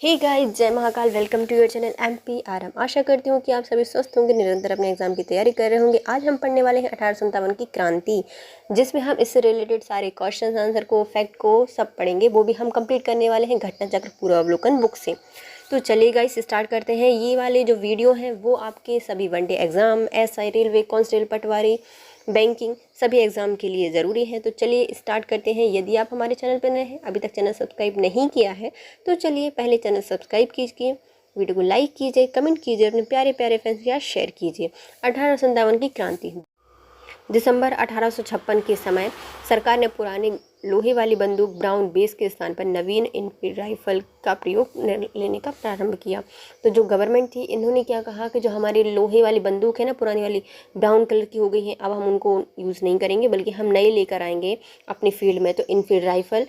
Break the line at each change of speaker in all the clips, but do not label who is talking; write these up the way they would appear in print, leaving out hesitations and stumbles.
हे guys, जय Mahakal. Welcome to your channel MPRM। आशा करती हूँ कि आप सभी स्वस्थ होंगे, निरंतर अपने एग्जाम की तैयारी कर रहे होंगे। आज हम पढ़ने वाले हैं 1857 की क्रांति, जिसमें हम इससे रिलेटेड सारे क्वेश्चन आंसर को, फैक्ट को सब पढ़ेंगे। वो भी हम कंप्लीट करने वाले हैं घटना चक्र पूर्वावलोकन बुक से। तो चलिए गाइस, स्टार्ट करते हैं। ये वाले जो वीडियो हैं वो आपके सभी one day exam, SI, railway, constable, patwari, banking सभी एग्जाम के लिए ज़रूरी है। तो चलिए स्टार्ट करते हैं। यदि आप हमारे चैनल पर नए हैं, अभी तक चैनल सब्सक्राइब नहीं किया है, तो चलिए पहले चैनल सब्सक्राइब कीजिए, वीडियो को लाइक कीजिए, कमेंट कीजिए, अपने प्यारे प्यारे फ्रेंड्स के साथ शेयर कीजिए। 1857 की क्रांति। दिसंबर 1856 के समय सरकार ने पुरानी लोहे वाली बंदूक ब्राउन बेस के स्थान पर नवीन इनफील्ड राइफल का प्रयोग लेने का प्रारंभ किया। तो जो गवर्नमेंट थी, इन्होंने क्या कहा कि जो हमारी लोहे वाली बंदूक है ना, पुरानी वाली ब्राउन कलर की हो गई है, अब हम उनको यूज़ नहीं करेंगे, बल्कि हम नए लेकर आएंगे अपनी फील्ड में। तो इनफील्ड राइफल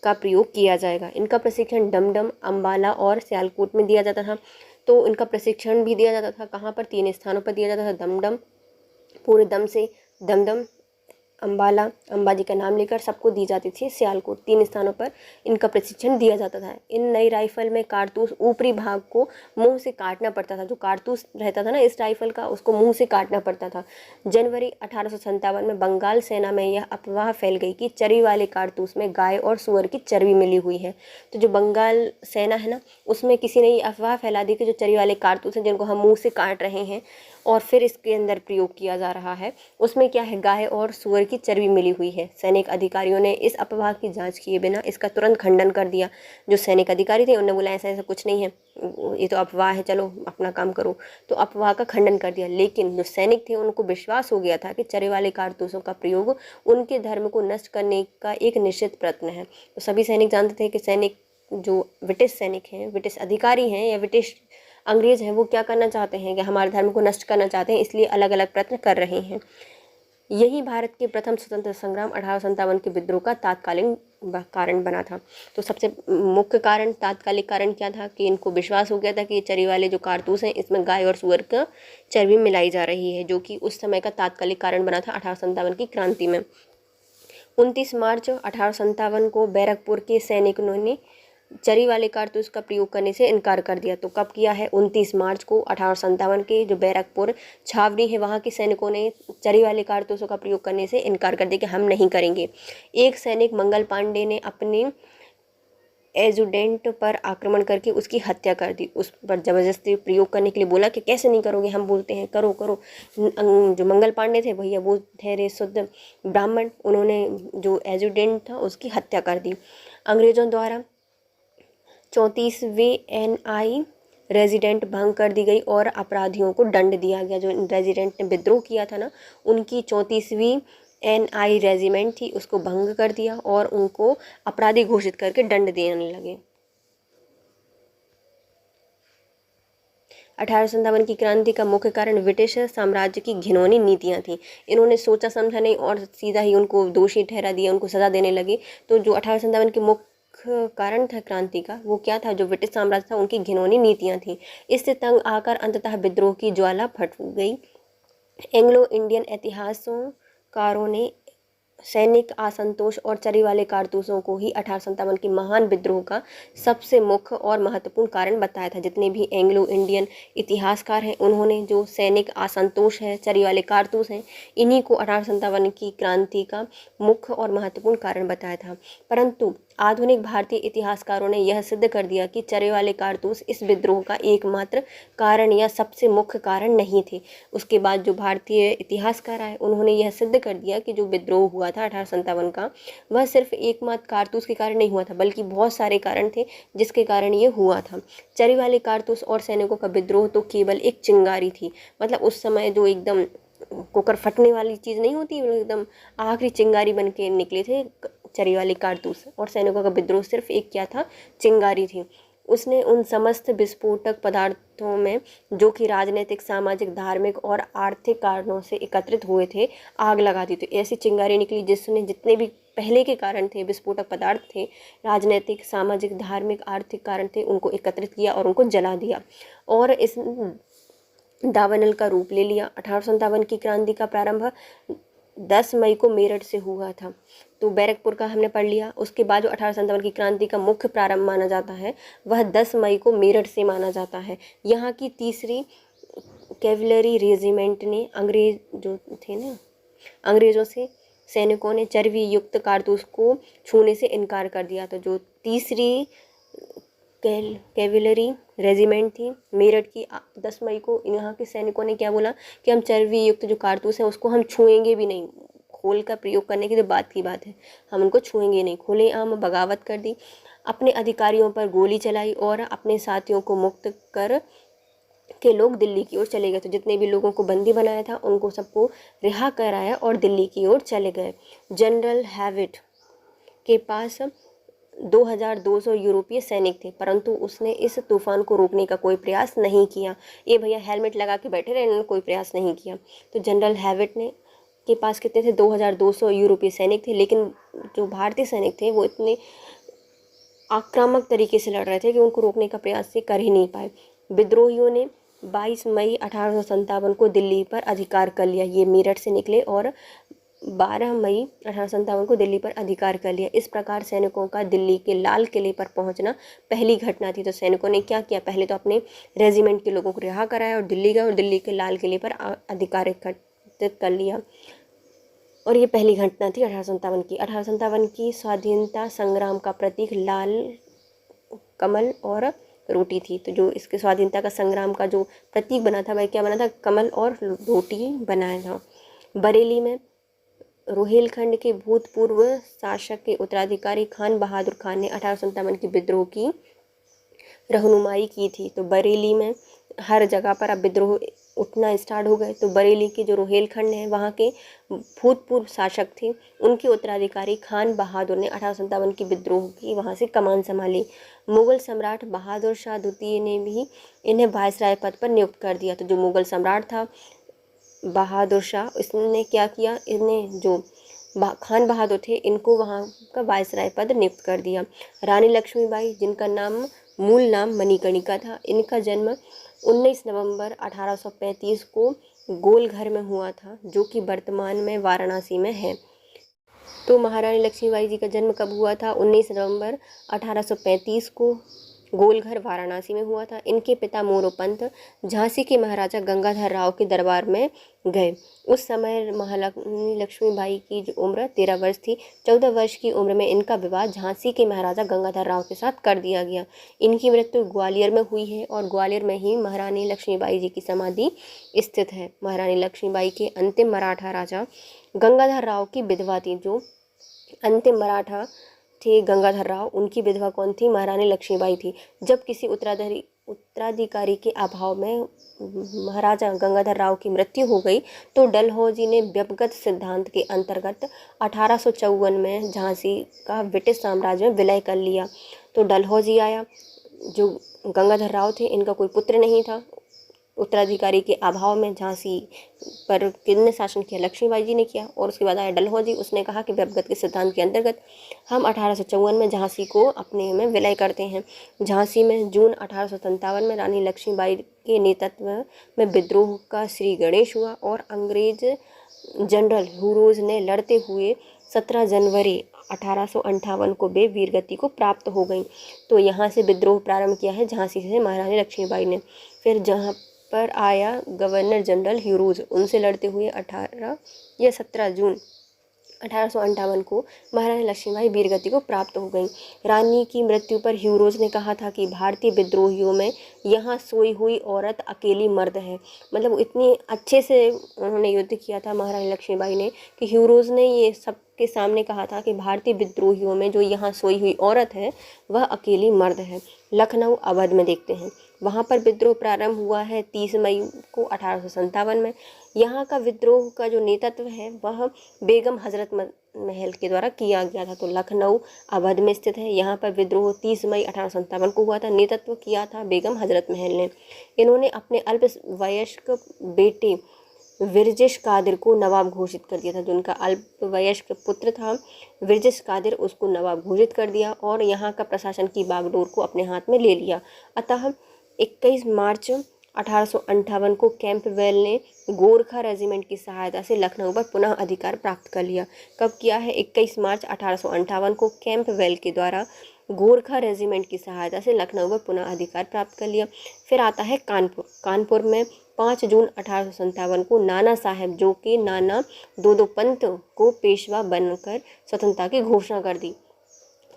का प्रयोग किया जाएगा। इनका प्रशिक्षण डमडम, अम्बाला और सियालकोट में दिया जाता था। तो इनका प्रशिक्षण भी दिया जाता था कहाँ पर? 3 स्थानों पर दिया जाता था। दमदम, पूरे दम से दमदम, अम्बाला, अंबाजी का नाम लेकर सबको दी जाती थी, सियालकोट, 3 स्थानों पर इनका प्रशिक्षण दिया जाता था। इन नई राइफल में कारतूस ऊपरी भाग को मुंह से काटना पड़ता था। जो कारतूस रहता था ना इस राइफल का, उसको मुंह से काटना पड़ता था। जनवरी 1857 में बंगाल सेना में यह अफवाह फैल गई कि चर्बी वाले कारतूस में गाय और सुअर की चर्बी मिली हुई है। तो जो बंगाल सेना है ना, उसमें किसी ने ये अफवाह फैला दी कि जो चर्बी वाले कारतूस हैं, जिनको हम मुँह से काट रहे हैं और फिर इसके अंदर प्रयोग किया जा रहा है, उसमें क्या है, गाय और सुअर की चर्बी मिली हुई है। सैनिक अधिकारियों ने इस अफवाह की जांच किए बिना इसका तुरंत खंडन कर दिया। जो सैनिक अधिकारी थे, उन्होंने बोला ऐसा ऐसा कुछ नहीं है, ये तो अफवाह है, चलो अपना काम करो। तो अफवाह का खंडन कर दिया। लेकिन जो सैनिक थे, उनको विश्वास हो गया था कि चर्बी वाले कारतूसों का प्रयोग उनके धर्म को नष्ट करने का एक निश्चित प्रयत्न है। तो सभी सैनिक जानते थे कि सैनिक, जो ब्रिटिश सैनिक हैं, ब्रिटिश अधिकारी हैं या ब्रिटिश अंग्रेज हैं, वो क्या करना चाहते हैं कि हमारे धर्म को नष्ट करना चाहते हैं, इसलिए अलग अलग प्रयत्न कर रहे हैं। यही भारत के प्रथम स्वतंत्र संग्राम 1857 के विद्रोह का तात्कालिक कारण बना था। तो सबसे मुख्य कारण, तात्कालिक कारण क्या था कि इनको विश्वास हो गया था कि ये चर्बी वाले जो कारतूस हैं, इसमें गाय और सुअर का चर्बी मिलाई जा रही है, जो कि उस समय का तात्कालिक कारण बना था 1857 की क्रांति में। 29 मार्च 1857 को बैरकपुर के सैनिकों ने चर्बी वाले कारतूस का प्रयोग करने से इनकार कर दिया। तो कब किया है? 29 मार्च को 1857 के जो बैरकपुर छावनी है, वहाँ के सैनिकों ने चर्बी वाले कारतूसों का प्रयोग करने से इनकार कर दिया कि हम नहीं करेंगे। एक सैनिक मंगल पांडे ने अपने एजुडेंट पर आक्रमण करके उसकी हत्या कर दी। उस पर जबरदस्ती प्रयोग करने के लिए बोला कि कैसे नहीं करोगे, हम बोलते हैं करो करो। जो मंगल पांडे थे भैया, वो ठहरे शुद्ध ब्राह्मण, उन्होंने जो एजुडेंट था उसकी हत्या कर दी। अंग्रेजों द्वारा 34वें NI रेजिडेंट भंग कर दी गई और अपराधियों को दंड दिया गया। जो रेजिडेंट ने विद्रोह किया था ना, उनकी 34वीं NI रेजिमेंट थी, उसको भंग कर दिया और उनको अपराधी घोषित करके दंड देने लगे। 1857 की क्रांति का मुख्य कारण ब्रिटिश साम्राज्य की घिनौनी नीतियां थी। इन्होंने सोचा समझा नहीं और सीधा ही उनको दोषी ठहरा दिया, उनको सजा देने लगे। तो जो 1857 की मुख्य कारण था क्रांति का, वो क्या था? जो ब्रिटिश साम्राज्य था, उनकी घिनौनी नीतियां थी। इससे तंग आकर अंततः विद्रोह की ज्वाला फट गई। एंग्लो इंडियन इतिहासकारों ने सैनिक असंतोष और चर्बी वाले कारतूसों को ही 1857 की महान विद्रोह का सबसे मुख्य और महत्वपूर्ण कारण बताया था। जितने भी एंग्लो इंडियन इतिहासकार हैं, उन्होंने जो सैनिक असंतोष है, चर्बी वाले कारतूस हैं, इन्हीं को 1857 की क्रांति का मुख्य और महत्वपूर्ण कारण बताया था। परंतु आधुनिक भारतीय इतिहासकारों ने यह सिद्ध कर दिया कि चर्बी वाले कारतूस इस विद्रोह का एकमात्र कारण या सबसे मुख्य कारण नहीं थे। उसके बाद जो भारतीय इतिहासकार आए, उन्होंने यह सिद्ध कर दिया कि जो विद्रोह हुआ था 1857 का, वह सिर्फ एकमात्र कारतूस के कारण नहीं हुआ था, बल्कि बहुत सारे कारण थे जिसके कारण ये हुआ था। चर्बी वाले कारतूस और सैनिकों का विद्रोह तो केवल एक चिंगारी थी। मतलब उस समय जो एकदम कुकर फटने वाली चीज़ नहीं होती, एकदम आखिरी चिंगारी बन के निकले थे चर्बी वाले कारतूस, और सैनिकों का विद्रोह सिर्फ एक क्या था? चिंगारी थी। उसने उन समस्त विस्फोटक पदार्थों में, जो कि राजनीतिक, सामाजिक, धार्मिक और आर्थिक कारणों से एकत्रित हुए थे, आग लगा दी। तो ऐसी चिंगारी निकली जिसने जितने भी पहले के कारण थे, विस्फोटक पदार्थ थे, राजनीतिक, सामाजिक, धार्मिक, आर्थिक कारण थे, उनको एकत्रित किया और उनको जला दिया और इस दावानल का रूप ले लिया। 1857 की क्रांति का प्रारंभ 10 मई को मेरठ से हुआ था। तो बैरकपुर का हमने पढ़ लिया। उसके बाद जो 1857 की क्रांति का मुख्य प्रारंभ माना जाता है वह 10 मई को मेरठ से माना जाता है। यहाँ की तीसरी कैवलरी रेजिमेंट ने अंग्रेज जो थे ना, अंग्रेज़ों से सैनिकों ने चर्बी युक्त कारतूस को छूने से इनकार कर दिया। तो जो तीसरी कैवलरी रेजिमेंट थी मेरठ की, 10 मई को यहाँ के सैनिकों ने क्या बोला कि हम चर्बी युक्त जो कारतूस हैं उसको हम छुएंगे भी नहीं। खोल का प्रयोग करने की तो बात की बात है, हम उनको छुएंगे नहीं। खुलेआम बगावत कर दी, अपने अधिकारियों पर गोली चलाई और अपने साथियों को मुक्त कर के लोग दिल्ली की ओर चले गए। तो जितने भी लोगों को बंदी बनाया था उनको सबको रिहा कराया और दिल्ली की ओर चले गए। जनरल हैविट के पास 2200 यूरोपीय सैनिक थे, परंतु उसने इस तूफान को रोकने का कोई प्रयास नहीं किया। ये भैया हेलमेट लगा के बैठे रहे, इन्होंने कोई प्रयास नहीं किया। तो जनरल हैविट ने के पास कितने थे? 2200 यूरोपीय सैनिक थे, लेकिन जो भारतीय सैनिक थे वो इतने आक्रामक तरीके से लड़ रहे थे कि उनको रोकने का प्रयास से कर ही नहीं पाए। विद्रोहियों ने 22 मई 1857 को दिल्ली पर अधिकार कर लिया। ये मेरठ से निकले और 12 मई 1857 को दिल्ली पर अधिकार कर लिया। इस प्रकार सैनिकों का दिल्ली के लाल किले पर पहुंचना पहली घटना थी। तो सैनिकों ने क्या किया? पहले तो अपने रेजिमेंट के लोगों को रिहा कराया और दिल्ली गए और दिल्ली के लाल किले पर अधिकार एकत्रित कर लिया। और ये पहली घटना थी 1857 की। 1857 की स्वाधीनता संग्राम का प्रतीक लाल कमल और रोटी थी। तो जो इसके स्वाधीनता का संग्राम का जो प्रतीक बना था वह क्या बना था? कमल और रोटी बनाया था। बरेली में रोहिलखंड के भूतपूर्व शासक के उत्तराधिकारी खान बहादुर खान ने 1857 की विद्रोह की रहनुमाई की थी। तो बरेली में हर जगह पर अब विद्रोह उठना स्टार्ट हो गए। तो बरेली के जो रोहिलखंड है वहाँ के भूतपूर्व शासक थे, उनके उत्तराधिकारी खान बहादुर ने 1857 की विद्रोह की वहाँ से कमान संभाली। मुगल सम्राट बहादुर शाह द्वितीय ने भी इन्हें वायसराय पद पर नियुक्त कर दिया। तो जो मुगल सम्राट था बहादुर शाह, इसने क्या किया? इन्हें जो खान बहादुर थे इनको वहाँ का वायसराय पद नियुक्त कर दिया। रानी लक्ष्मीबाई, जिनका मूल नाम मणिकर्णिका था, इनका जन्म 19 नवंबर 1835 को गोलघर में हुआ था, जो कि वर्तमान में वाराणसी में है। तो महारानी लक्ष्मीबाई जी का जन्म कब हुआ था? 19 नवंबर 1835 को गोलघर वाराणसी में हुआ था। इनके पिता मोरोपंत झांसी के महाराजा गंगाधर राव के दरबार में गए। उस समय महारानी लक्ष्मीबाई की जो उम्र 13 वर्ष थी। 14 वर्ष की उम्र में इनका विवाह झांसी के महाराजा गंगाधर राव के साथ कर दिया गया। इनकी मृत्यु ग्वालियर में हुई है और ग्वालियर में ही महारानी लक्ष्मीबाई जी की समाधि स्थित है। महारानी लक्ष्मीबाई के अंतिम मराठा राजा गंगाधर राव की विधवा थी। जो अंतिम मराठा थे गंगाधर राव, उनकी विधवा कौन थी? महारानी लक्ष्मीबाई थी। जब किसी उत्तराधिकारी के अभाव में महाराजा गंगाधर राव की मृत्यु हो गई तो डलहौजी ने व्यक्तिगत सिद्धांत के अंतर्गत 1854 में झांसी का ब्रिटिश साम्राज्य में विलय कर लिया। तो डलहौजी आया। जो गंगाधर राव थे इनका कोई पुत्र नहीं था। उत्तराधिकारी के अभाव में झांसी पर किसने शासन किया? लक्ष्मीबाई जी ने किया। और उसके बाद आया डलहौजी, उसने कहा कि व्यक्तिगत के सिद्धांत के अंतर्गत हम 1854 में झांसी को अपने में विलय करते हैं। झांसी में जून 1857 में रानी लक्ष्मीबाई के नेतृत्व में विद्रोह का श्री गणेश हुआ और अंग्रेज जनरल ह्यूरोज ने लड़ते हुए 17 जनवरी 1858 को वे वीरगति को प्राप्त हो गई। तो यहाँ से विद्रोह प्रारंभ किया है झांसी से महारानी लक्ष्मीबाई ने। फिर जहाँ पर आया गवर्नर जनरल ह्यूरोज, उनसे लड़ते हुए 18 या 17 जून 1858 को महारानी लक्ष्मीबाई वीरगति को प्राप्त हो गई। रानी की मृत्यु पर ह्यूरोज ने कहा था कि भारतीय विद्रोहियों में यहाँ सोई हुई औरत अकेली मर्द है। मतलब इतनी अच्छे से उन्होंने युद्ध किया था महारानी लक्ष्मीबाई ने कि ह्यूरोज ने ये सबके सामने कहा था कि भारतीय विद्रोहियों में जो यहाँ सोई हुई औरत है वह अकेली मर्द है। लखनऊ अवध में देखते हैं, वहाँ पर विद्रोह प्रारंभ हुआ है 30 मई को 1857 में। यहाँ का विद्रोह का जो नेतृत्व है वह बेगम हजरत महल के द्वारा किया गया था। तो लखनऊ अवध में स्थित है। यहाँ पर विद्रोह 30 मई 1857 को हुआ था। नेतृत्व किया था बेगम हजरत महल ने। इन्होंने अपने अल्पवयस्क बेटे विरजिश कादिर को नवाब घोषित कर दिया था। जो उनका अल्पवयस्क पुत्र था विरजिश कादिर, उसको नवाब घोषित कर दिया और यहाँ का प्रशासन की बागडोर को अपने हाथ में ले लिया। अतः 21 मार्च 1858 को कैंपबेल ने गोरखा रेजिमेंट की सहायता से लखनऊ पर पुनः अधिकार प्राप्त कर लिया। कब किया है? 21 मार्च 1858 को कैंपबेल के द्वारा गोरखा रेजिमेंट की सहायता से लखनऊ पर पुनः अधिकार प्राप्त कर लिया। फिर आता है कानपुर। कानपुर में 5 जून 1857 को नाना साहेब, जो कि नाना दो पंत को पेशवा बनकर स्वतंत्रता की घोषणा कर दी।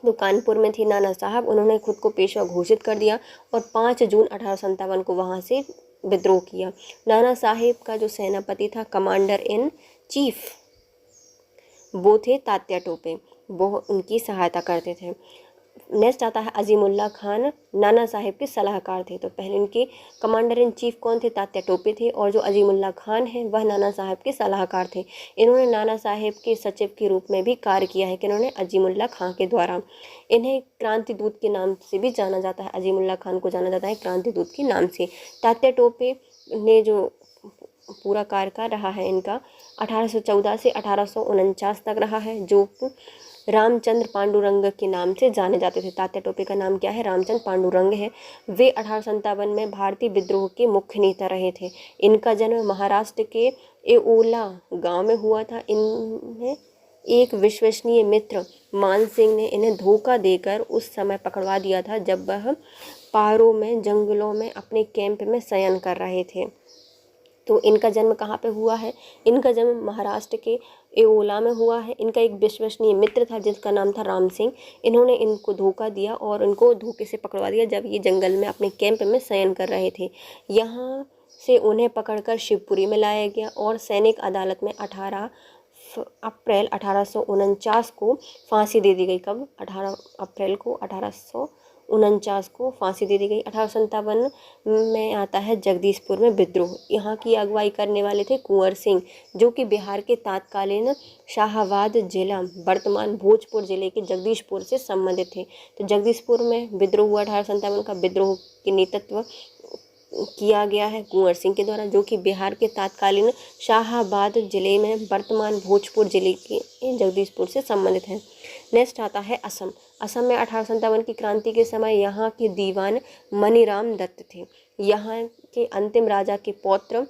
तो कानपुर में थी नाना साहब, उन्होंने खुद को पेशवा घोषित कर दिया और 5 जून 1857 को वहाँ से विद्रोह किया। नाना साहेब का जो सेनापति था, कमांडर इन चीफ, वो थे तात्या टोपे, वो उनकी सहायता करते थे। नेक्स्ट आता है अजीमुल्ला खान, नाना साहेब के सलाहकार थे। तो पहले इनके कमांडर इन चीफ कौन थे? तात्या टोपे थे, और जो अजीमुल्ला खान हैं वह नाना साहेब के सलाहकार थे। इन्होंने नाना साहेब के सचिव के रूप में भी कार्य किया है, कि इन्होंने अजीमुल्ला खान के द्वारा। इन्हें क्रांति दूत के नाम से भी जाना जाता है, अजीमुल्ला खान को जाना जाता है क्रांति दूत के नाम से। तात्या टोपे ने जो पूरा कार्यकाल रहा है इनका 1814 से 1849 तक रहा है, जो रामचंद्र पांडुरंग के नाम से जाने जाते थे। तात्या टोपे का नाम क्या है? रामचंद्र पांडुरंग है। वे 1857 में भारतीय विद्रोह के मुख्य नेता रहे थे। इनका जन्म महाराष्ट्र के एओला गांव में हुआ था। इन्हें एक विश्वसनीय मित्र मान सिंह ने इन्हें धोखा देकर उस समय पकड़वा दिया था, जब वह पारो में जंगलों में अपने कैंप में शयन कर रहे थे। तो इनका जन्म कहाँ पे हुआ है? इनका जन्म महाराष्ट्र के एओला में हुआ है। इनका एक विश्वसनीय मित्र था जिसका नाम था राम सिंह। इन्होंने इनको धोखा दिया और इनको धोखे से पकड़वा दिया जब ये जंगल में अपने कैंप में शयन कर रहे थे। यहाँ से उन्हें पकड़कर शिवपुरी में लाया गया और सैनिक अदालत में 18 अप्रैल 1849 को फांसी दे दी गई। कब? 18 अप्रैल को 1849 को फांसी दे दी गई। 1857 में आता है जगदीशपुर में विद्रोह। यहाँ की अगुवाई करने वाले थे कुंवर सिंह, जो कि बिहार के तत्कालीन शाहाबाद जिला, वर्तमान भोजपुर जिले के जगदीशपुर से संबंधित थे। तो जगदीशपुर में विद्रोह हुआ। 1857 का विद्रोह के नेतृत्व किया गया है कुंवर सिंह के द्वारा, जो कि बिहार के तत्कालीन शाहाबाद जिले में, वर्तमान भोजपुर जिले के जगदीशपुर से संबंधित है। नेक्स्ट आता है असम। असम में 1857 की क्रांति के समय यहाँ के दीवान मनीराम दत्त थे। यहाँ के अंतिम राजा के पौत्र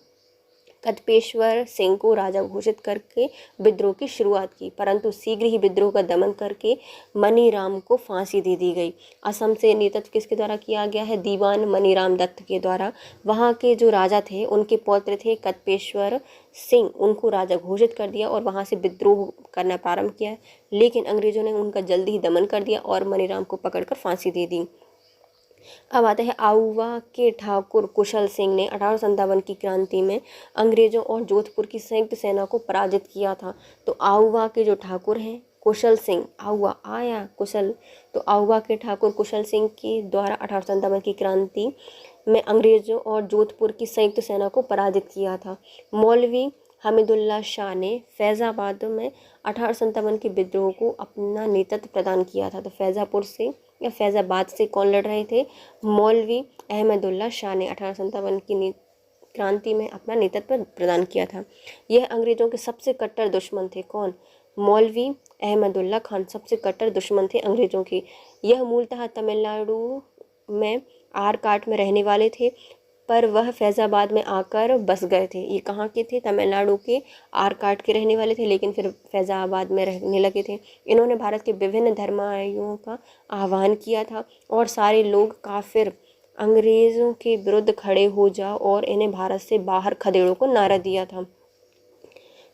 कदपेश्वर सिंह को राजा घोषित करके विद्रोह की शुरुआत की, परंतु शीघ्र ही विद्रोह का दमन करके मनीराम को फांसी दे दी गई। असम से नेतृत्व किसके द्वारा किया गया है? दीवान मनीराम दत्त के द्वारा। वहाँ के जो राजा थे, उनके पौत्र थे कदपेश्वर सिंह, उनको राजा घोषित कर दिया और वहाँ से विद्रोह करना प्रारंभ किया, लेकिन अंग्रेजों ने उनका जल्दी ही दमन कर दिया और मनीराम को पकड़कर फांसी दे दी। अब आते हैं आउवा के ठाकुर कुशल सिंह ने 1857 की क्रांति में अंग्रेजों और जोधपुर की संयुक्त सेना को पराजित किया था। तो आउवा के जो ठाकुर हैं कुशल सिंह, आउवा आया कुशल, तो आउवा के ठाकुर कुशल सिंह के द्वारा 1857 की क्रांति में अंग्रेजों और जोधपुर की संयुक्त सेना को पराजित किया था। मौलवी हमीदुल्ला शाह ने फैज़ाबाद में 1857 के विद्रोह को अपना नेतृत्व प्रदान किया था। तो फैज़ाबाद से कौन लड़ रहे थे? मौलवी अहमदुल्ला शाह ने 1857 की क्रांति में अपना नेतृत्व प्रदान किया था। यह अंग्रेजों के सबसे कट्टर दुश्मन थे। कौन? मौलवी अहमदुल्ला खान सबसे कट्टर दुश्मन थे अंग्रेजों के। यह मूलतः तमिलनाडु में आरकाट में रहने वाले थे, पर वह फैज़ाबाद में आकर बस गए थे। ये कहाँ के थे? तमिलनाडु के आरकाट के रहने वाले थे, लेकिन फिर फैज़ाबाद में रहने लगे थे। इन्होंने भारत के विभिन्न धर्मावलंबियों का आह्वान किया था और सारे लोग काफिर अंग्रेज़ों के विरुद्ध खड़े हो जाओ और इन्हें भारत से बाहर खदेड़ो को नारा दिया था।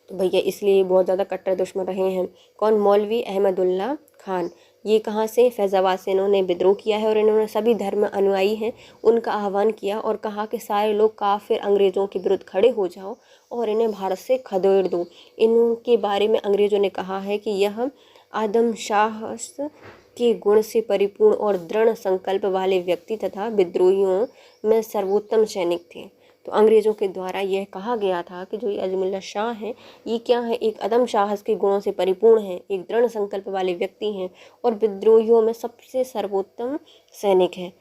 तो भैया इसलिए बहुत ज़्यादा कट्टर दुश्मन रहे हैं। कौन? मौलवी अहमदुल्ला खान। ये कहाँ से? फैज़ाबाद से इन्होंने विद्रोह किया है और इन्होंने सभी धर्म अनुयायी हैं उनका आह्वान किया और कहा कि सारे लोग काफिर अंग्रेज़ों के विरुद्ध खड़े हो जाओ और इन्हें भारत से खदेड़ दो। इनके बारे में अंग्रेज़ों ने कहा है कि यह आदम साहस के गुण से परिपूर्ण और दृढ़ संकल्प वाले व्यक्ति तथा विद्रोहियों में सर्वोत्तम सैनिक थे। तो अंग्रेज़ों के द्वारा यह कहा गया था कि जो ये अजमुल्ला शाह हैं, ये क्या है? एक अदम साहस के गुणों से परिपूर्ण हैं, एक दृढ़ संकल्प वाले व्यक्ति हैं और विद्रोहियों में सबसे सर्वोत्तम सैनिक हैं।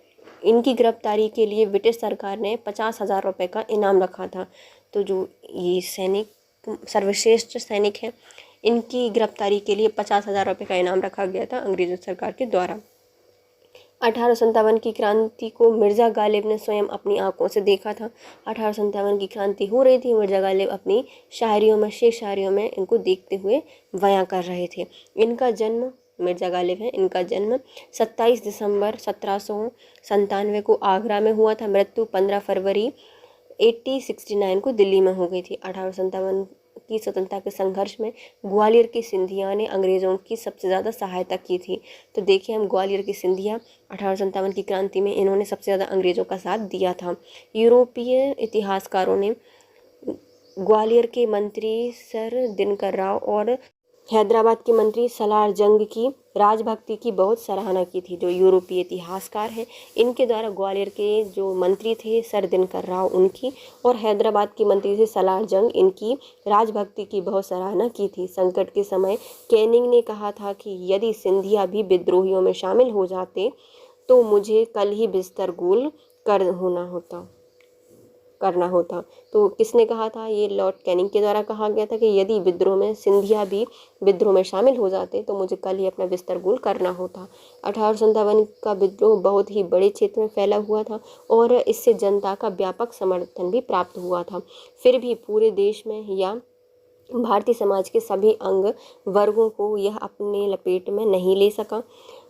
इनकी गिरफ्तारी के लिए ब्रिटिश सरकार ने 50,000 रुपये का इनाम रखा था। तो जो ये सैनिक सर्वश्रेष्ठ सैनिक हैं, इनकी गिरफ्तारी के लिए 50,000 रुपये का इनाम रखा गया था अंग्रेज़ों सरकार के द्वारा। 1857 की क्रांति को मिर्ज़ा गालिब ने स्वयं अपनी आंखों से देखा था। 1857 की क्रांति हो रही थी, मिर्ज़ा गालिब अपनी शायरियों में, शेर शायरियों में इनको देखते हुए बयां कर रहे थे। इनका जन्म, मिर्ज़ा गालिब है, इनका जन्म 27 दिसंबर 1797 को आगरा में हुआ था। मृत्यु 15 फरवरी 1869 को दिल्ली में हो गई थी। 1857 की स्वतंत्रता के संघर्ष में ग्वालियर की सिंधिया ने अंग्रेज़ों की सबसे ज़्यादा सहायता की थी। तो देखिए हम, ग्वालियर की सिंधिया 1857 की क्रांति में इन्होंने सबसे ज़्यादा अंग्रेज़ों का साथ दिया था। यूरोपीय इतिहासकारों ने ग्वालियर के मंत्री सर दिनकर राव और हैदराबाद के मंत्री सलार जंग की राजभक्ति की बहुत सराहना की थी। जो यूरोपीय इतिहासकार हैं, इनके द्वारा ग्वालियर के जो मंत्री थे सर दिनकर राव, उनकी, और हैदराबाद के मंत्री थे सलार जंग, इनकी राजभक्ति की बहुत सराहना की थी। संकट के समय कैनिंग ने कहा था कि यदि सिंधिया भी विद्रोहियों में शामिल हो जाते तो मुझे कल ही बिस्तर गुल करना होता। तो किसने कहा था? ये लॉर्ड कैनिंग के द्वारा कहा गया था कि यदि विद्रोह में सिंधिया भी विद्रोह में शामिल हो जाते तो मुझे कल ही अपना बिस्तर गुल करना होता। 1857 का विद्रोह बहुत ही बड़े क्षेत्र में फैला हुआ था और इससे जनता का व्यापक समर्थन भी प्राप्त हुआ था। फिर भी पूरे देश में या भारतीय समाज के सभी अंग वर्गों को यह अपने लपेट में नहीं ले सका।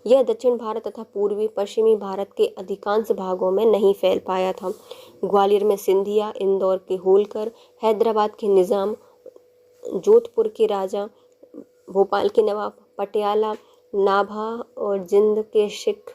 यह दक्षिण भारत तथा पूर्वी पश्चिमी भारत के अधिकांश भागों में नहीं फैल पाया था। ग्वालियर में सिंधिया, इंदौर के होलकर, हैदराबाद के निज़ाम, जोधपुर के राजा, भोपाल के नवाब, पटियाला, नाभा और जिंद के सिख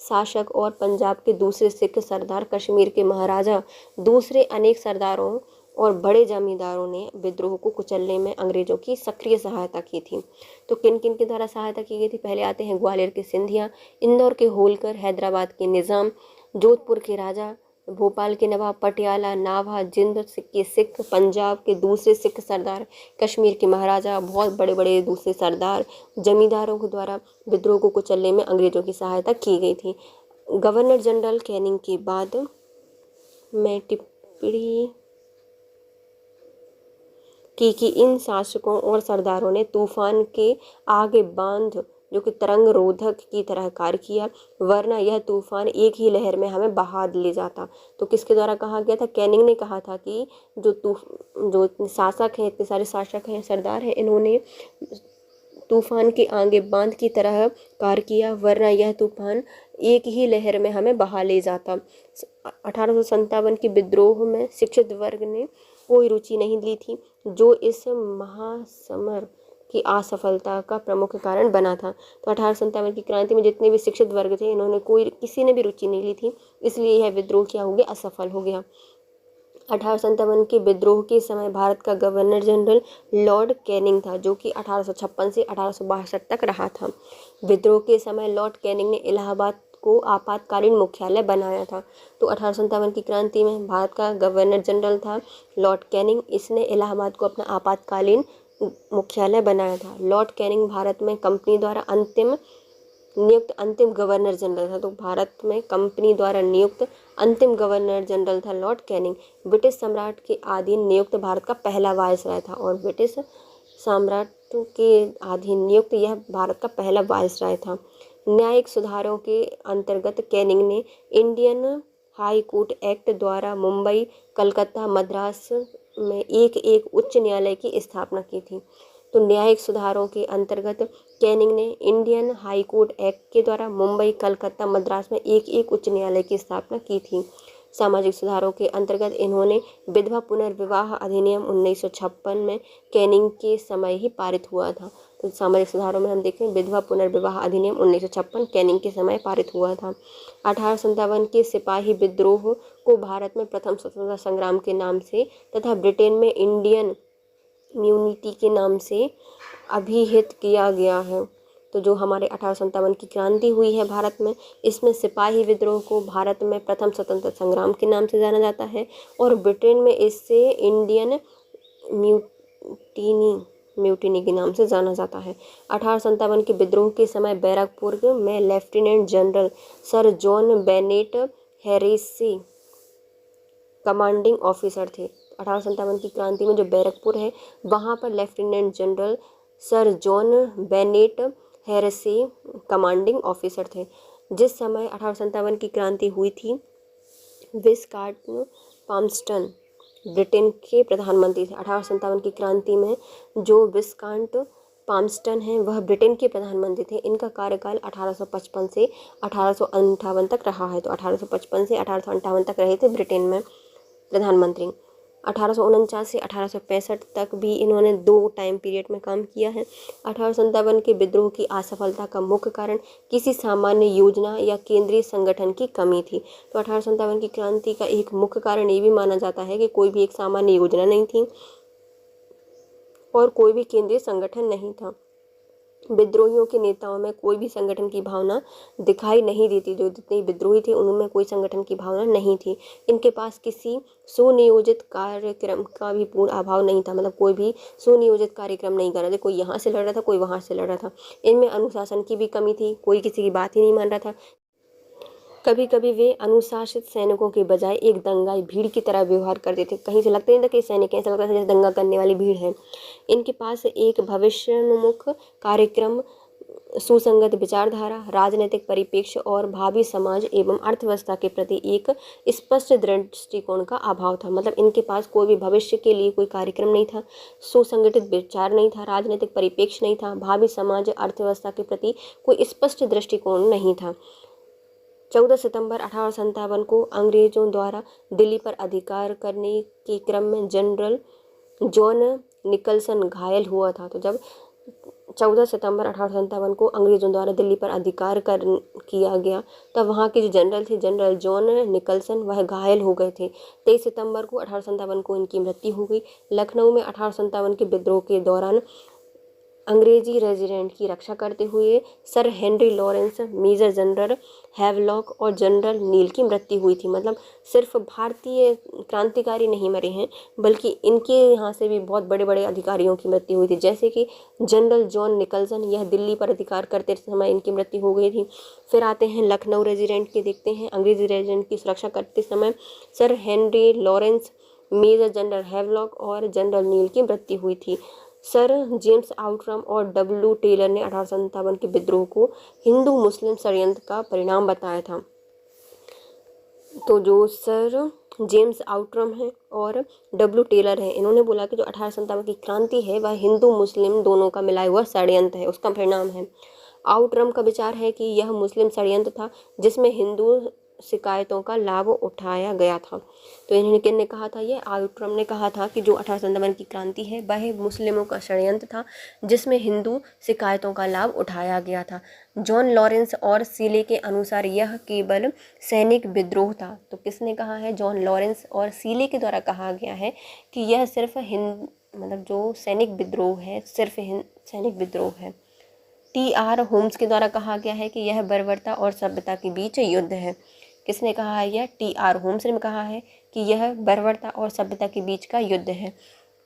शासक और पंजाब के दूसरे सिख सरदार, कश्मीर के महाराजा, दूसरे अनेक सरदारों और बड़े जमींदारों ने विद्रोह को कुचलने में अंग्रेजों की सक्रिय सहायता की थी। तो किन किन के द्वारा सहायता की गई थी? पहले आते हैं ग्वालियर के सिंधिया, इंदौर के होलकर, हैदराबाद के निज़ाम, जोधपुर के राजा, भोपाल के नवाब, पटियाला, नाभा, जिंद के सिख, पंजाब के दूसरे सिख सरदार, कश्मीर के महाराजा, बहुत बड़े बड़े दूसरे सरदार, जमींदारों के द्वारा विद्रोह को कुचलने में अंग्रेजों की सहायता की गई थी। गवर्नर जनरल कैनिंग के बाद मैं टिप्पणी कि इन शासकों और सरदारों ने तूफान के आगे बांध जो कि तरंग रोधक की तरह कार्य किया, वरना यह तूफान एक ही लहर में हमें बहा ले जाता। तो किसके द्वारा कहा गया था? कैनिंग ने कहा था कि जो शासक हैं, इतने सारे शासक हैं, सरदार हैं, इन्होंने तूफान के आगे बांध की तरह कार्य किया, वरना यह तूफान एक ही लहर में हमें बहा ले जाता। 1857 के विद्रोह में शिक्षित वर्ग ने कोई रुचि नहीं ली थी, जो इस महासमर की असफलता का प्रमुख कारण बना था। तो 1857 की क्रांति में जितने भी शिक्षित वर्ग थे, इन्होंने किसी ने भी रुचि नहीं ली थी, इसलिए यह विद्रोह क्या हो गया? असफल हो गया। 1857 के विद्रोह के समय भारत का गवर्नर जनरल लॉर्ड कैनिंग था, जो कि 1856 से 1862 तक रहा था। विद्रोह के समय लॉर्ड कैनिंग ने इलाहाबाद को आपातकालीन मुख्यालय बनाया था। तो 1857 की क्रांति में भारत का गवर्नर जनरल था लॉर्ड कैनिंग, इसने इलाहाबाद को अपना आपातकालीन मुख्यालय बनाया था। लॉर्ड कैनिंग भारत में कंपनी द्वारा नियुक्त अंतिम गवर्नर जनरल था। तो भारत में कंपनी द्वारा नियुक्त अंतिम गवर्नर जनरल था लॉर्ड कैनिंग। ब्रिटिश सम्राट के अधीन नियुक्त भारत का पहला वायसराय था और ब्रिटिश सम्राट के अधीन नियुक्त यह भारत का पहला वायसराय था। न्यायिक सुधारों के अंतर्गत कैनिंग ने इंडियन हाई कोर्ट एक्ट द्वारा मुंबई, कलकत्ता, मद्रास में एक उच्च न्यायालय की स्थापना की थी। तो न्यायिक सुधारों के अंतर्गत कैनिंग ने इंडियन हाई कोर्ट एक्ट के द्वारा मुंबई, कलकत्ता, मद्रास में एक उच्च न्यायालय की स्थापना की थी। सामाजिक सुधारों के अंतर्गत इन्होंने विधवा पुनर्विवाह अधिनियम 1956 में कैनिंग के समय ही पारित हुआ था। तो सामाजिक सुधारों में हम देखें, विधवा पुनर्विवाह अधिनियम 1956 कैनिंग के समय पारित हुआ था। 1857 के सिपाही विद्रोह को भारत में प्रथम स्वतंत्रता संग्राम के नाम से तथा ब्रिटेन में इंडियन म्यूनिटी के नाम से अभिहित किया गया है। तो जो हमारे 1857 की क्रांति हुई है भारत में, इसमें सिपाही विद्रोह को भारत में प्रथम स्वतंत्रता संग्राम के नाम से जाना जाता है और ब्रिटेन में इसे इंडियन म्यूटिनी के नाम से जाना जाता है। 1857 के विद्रोह के समय बैरकपुर में lieutenant general sir John Bennet Hearsey commanding officer थे। 1857 की क्रांति में जो बैरकपुर है, वहाँ पर lieutenant general sir John Bennet Hearsey commanding officer थे। जिस समय 1857 की क्रांति हुई थी, विस्कॉन्टिन पाल्मस्टन ब्रिटेन के प्रधानमंत्री थे। 1857 की क्रांति में जो विस्कॉन्ट पाल्मस्टन हैं वह ब्रिटेन के प्रधानमंत्री थे। इनका कार्यकाल 1855 से 1858 तक रहा है। तो 1855 से 1858 तक रहे थे ब्रिटेन में प्रधानमंत्री। 1849 से 1865 तक भी इन्होंने 2 टाइम पीरियड में काम किया है। 1857 के विद्रोह की असफलता का मुख्य कारण किसी सामान्य योजना या केंद्रीय संगठन की कमी थी। तो 1857 की क्रांति का एक मुख्य कारण ये भी माना जाता है कि कोई भी एक सामान्य योजना नहीं थी और कोई भी केंद्रीय संगठन नहीं था। विद्रोहियों के नेताओं में कोई भी संगठन की भावना दिखाई नहीं देती। जो जितने विद्रोही थे उनमें कोई संगठन की भावना नहीं थी। इनके पास किसी सुनियोजित कार्यक्रम का भी पूर्ण अभाव नहीं था। मतलब कोई भी सुनियोजित कार्यक्रम नहीं कर रहे थे। कोई यहाँ से लड़ रहा था, कोई वहाँ से लड़ रहा था। इनमें अनुशासन की भी कमी थी। कोई किसी की बात ही नहीं मान रहा था। कभी कभी वे अनुशासित सैनिकों के बजाय एक दंगाई भीड़ की तरह व्यवहार करते थे। कहीं से लगता नहीं था कि सैनिक, ऐसा लगता था जैसे दंगा करने वाली भीड़ है। इनके पास एक भविष्योन्मुख कार्यक्रम, सुसंगत विचारधारा, राजनीतिक परिप्रेक्ष्य और भावी समाज एवं अर्थव्यवस्था के प्रति एक स्पष्ट दृष्टिकोण का अभाव था। मतलब इनके पास कोई भी भविष्य के लिए कोई कार्यक्रम नहीं था, सुसंगठित विचार नहीं था, राजनीतिक परिप्रेक्ष्य नहीं था, भावी समाज अर्थव्यवस्था के प्रति कोई स्पष्ट दृष्टिकोण नहीं था। 14 सितंबर 1857 को अंग्रेजों द्वारा दिल्ली पर अधिकार करने के क्रम में जनरल जॉन निकलसन घायल हुआ था। तो जब 14 सितंबर 1857 को अंग्रेजों द्वारा दिल्ली पर अधिकार किया गया, तब वहाँ के जो जनरल थे, जनरल जॉन निकलसन, वह घायल हो गए थे। 23 सितंबर को 1857 को इनकी मृत्यु हो गई। लखनऊ में 1857 के विद्रोह के दौरान अंग्रेजी रेजिडेंट की रक्षा करते हुए sir Henry Lawrence, major general Havelock और जनरल नील की मृत्यु हुई थी। मतलब सिर्फ भारतीय क्रांतिकारी नहीं मरे हैं, बल्कि इनके यहाँ से भी बहुत बड़े बड़े अधिकारियों की मृत्यु हुई थी। जैसे कि जनरल जॉन निकलसन, यह दिल्ली पर अधिकार करते समय इनकी मृत्यु हो गई थी। फिर आते हैं लखनऊ रेजिडेंट के, देखते हैं अंग्रेजी रेजिडेंट की सुरक्षा करते समय sir Henry Lawrence, major general Havelock और जनरल नील की मृत्यु हुई थी। सर जेम्स आउटरम और डब्ल्यू टेलर ने 1857 के विद्रोह को हिंदू मुस्लिम षड्यंत्र का परिणाम बताया था। तो जो सर जेम्स आउटरम है और डब्ल्यू टेलर है, इन्होंने बोला कि जो 1857 की क्रांति है वह हिंदू मुस्लिम दोनों का मिलाया हुआ षड्यंत्र है, उसका परिणाम है। आउटरम का विचार है कि यह मुस्लिम षड्यंत्र था जिसमें हिंदू शिकायतों का लाभ उठाया गया था। तो इन्होंने किसने कहा था? ये आउटरम ने कहा था कि जो 1857 की क्रांति है वह मुस्लिमों का षड्यंत्र था जिसमें हिंदू शिकायतों का लाभ उठाया गया था। जॉन लॉरेंस और सीले के अनुसार यह केवल सैनिक विद्रोह था। तो किसने कहा है? जॉन लॉरेंस और सीले के द्वारा कहा गया है कि यह सिर्फ मतलब जो सैनिक विद्रोह है, सिर्फ सैनिक विद्रोह है। टी.आर. होम्स के द्वारा कहा गया है कि यह बर्बरता और सभ्यता के बीच युद्ध है। किसने कहा है? यह टी.आर. होम्स ने कहा है कि यह बर्बरता और सभ्यता के बीच का युद्ध है।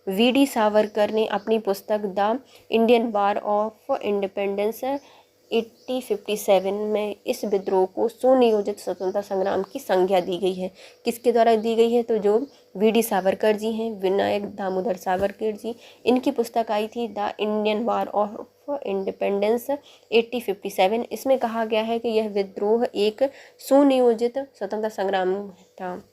वी.डी. सावरकर ने अपनी पुस्तक the Indian war of independence 1857 में इस विद्रोह को सुनियोजित स्वतंत्रता संग्राम की संज्ञा दी गई है। किसके द्वारा दी गई है? तो जो वी.डी. सावरकर जी हैं, विनायक दामोदर सावरकर जी, इनकी पुस्तक आई थी the Indian war of independence 1857। इसमें कहा गया है कि यह विद्रोह एक सुनियोजित स्वतंत्रता संग्राम था।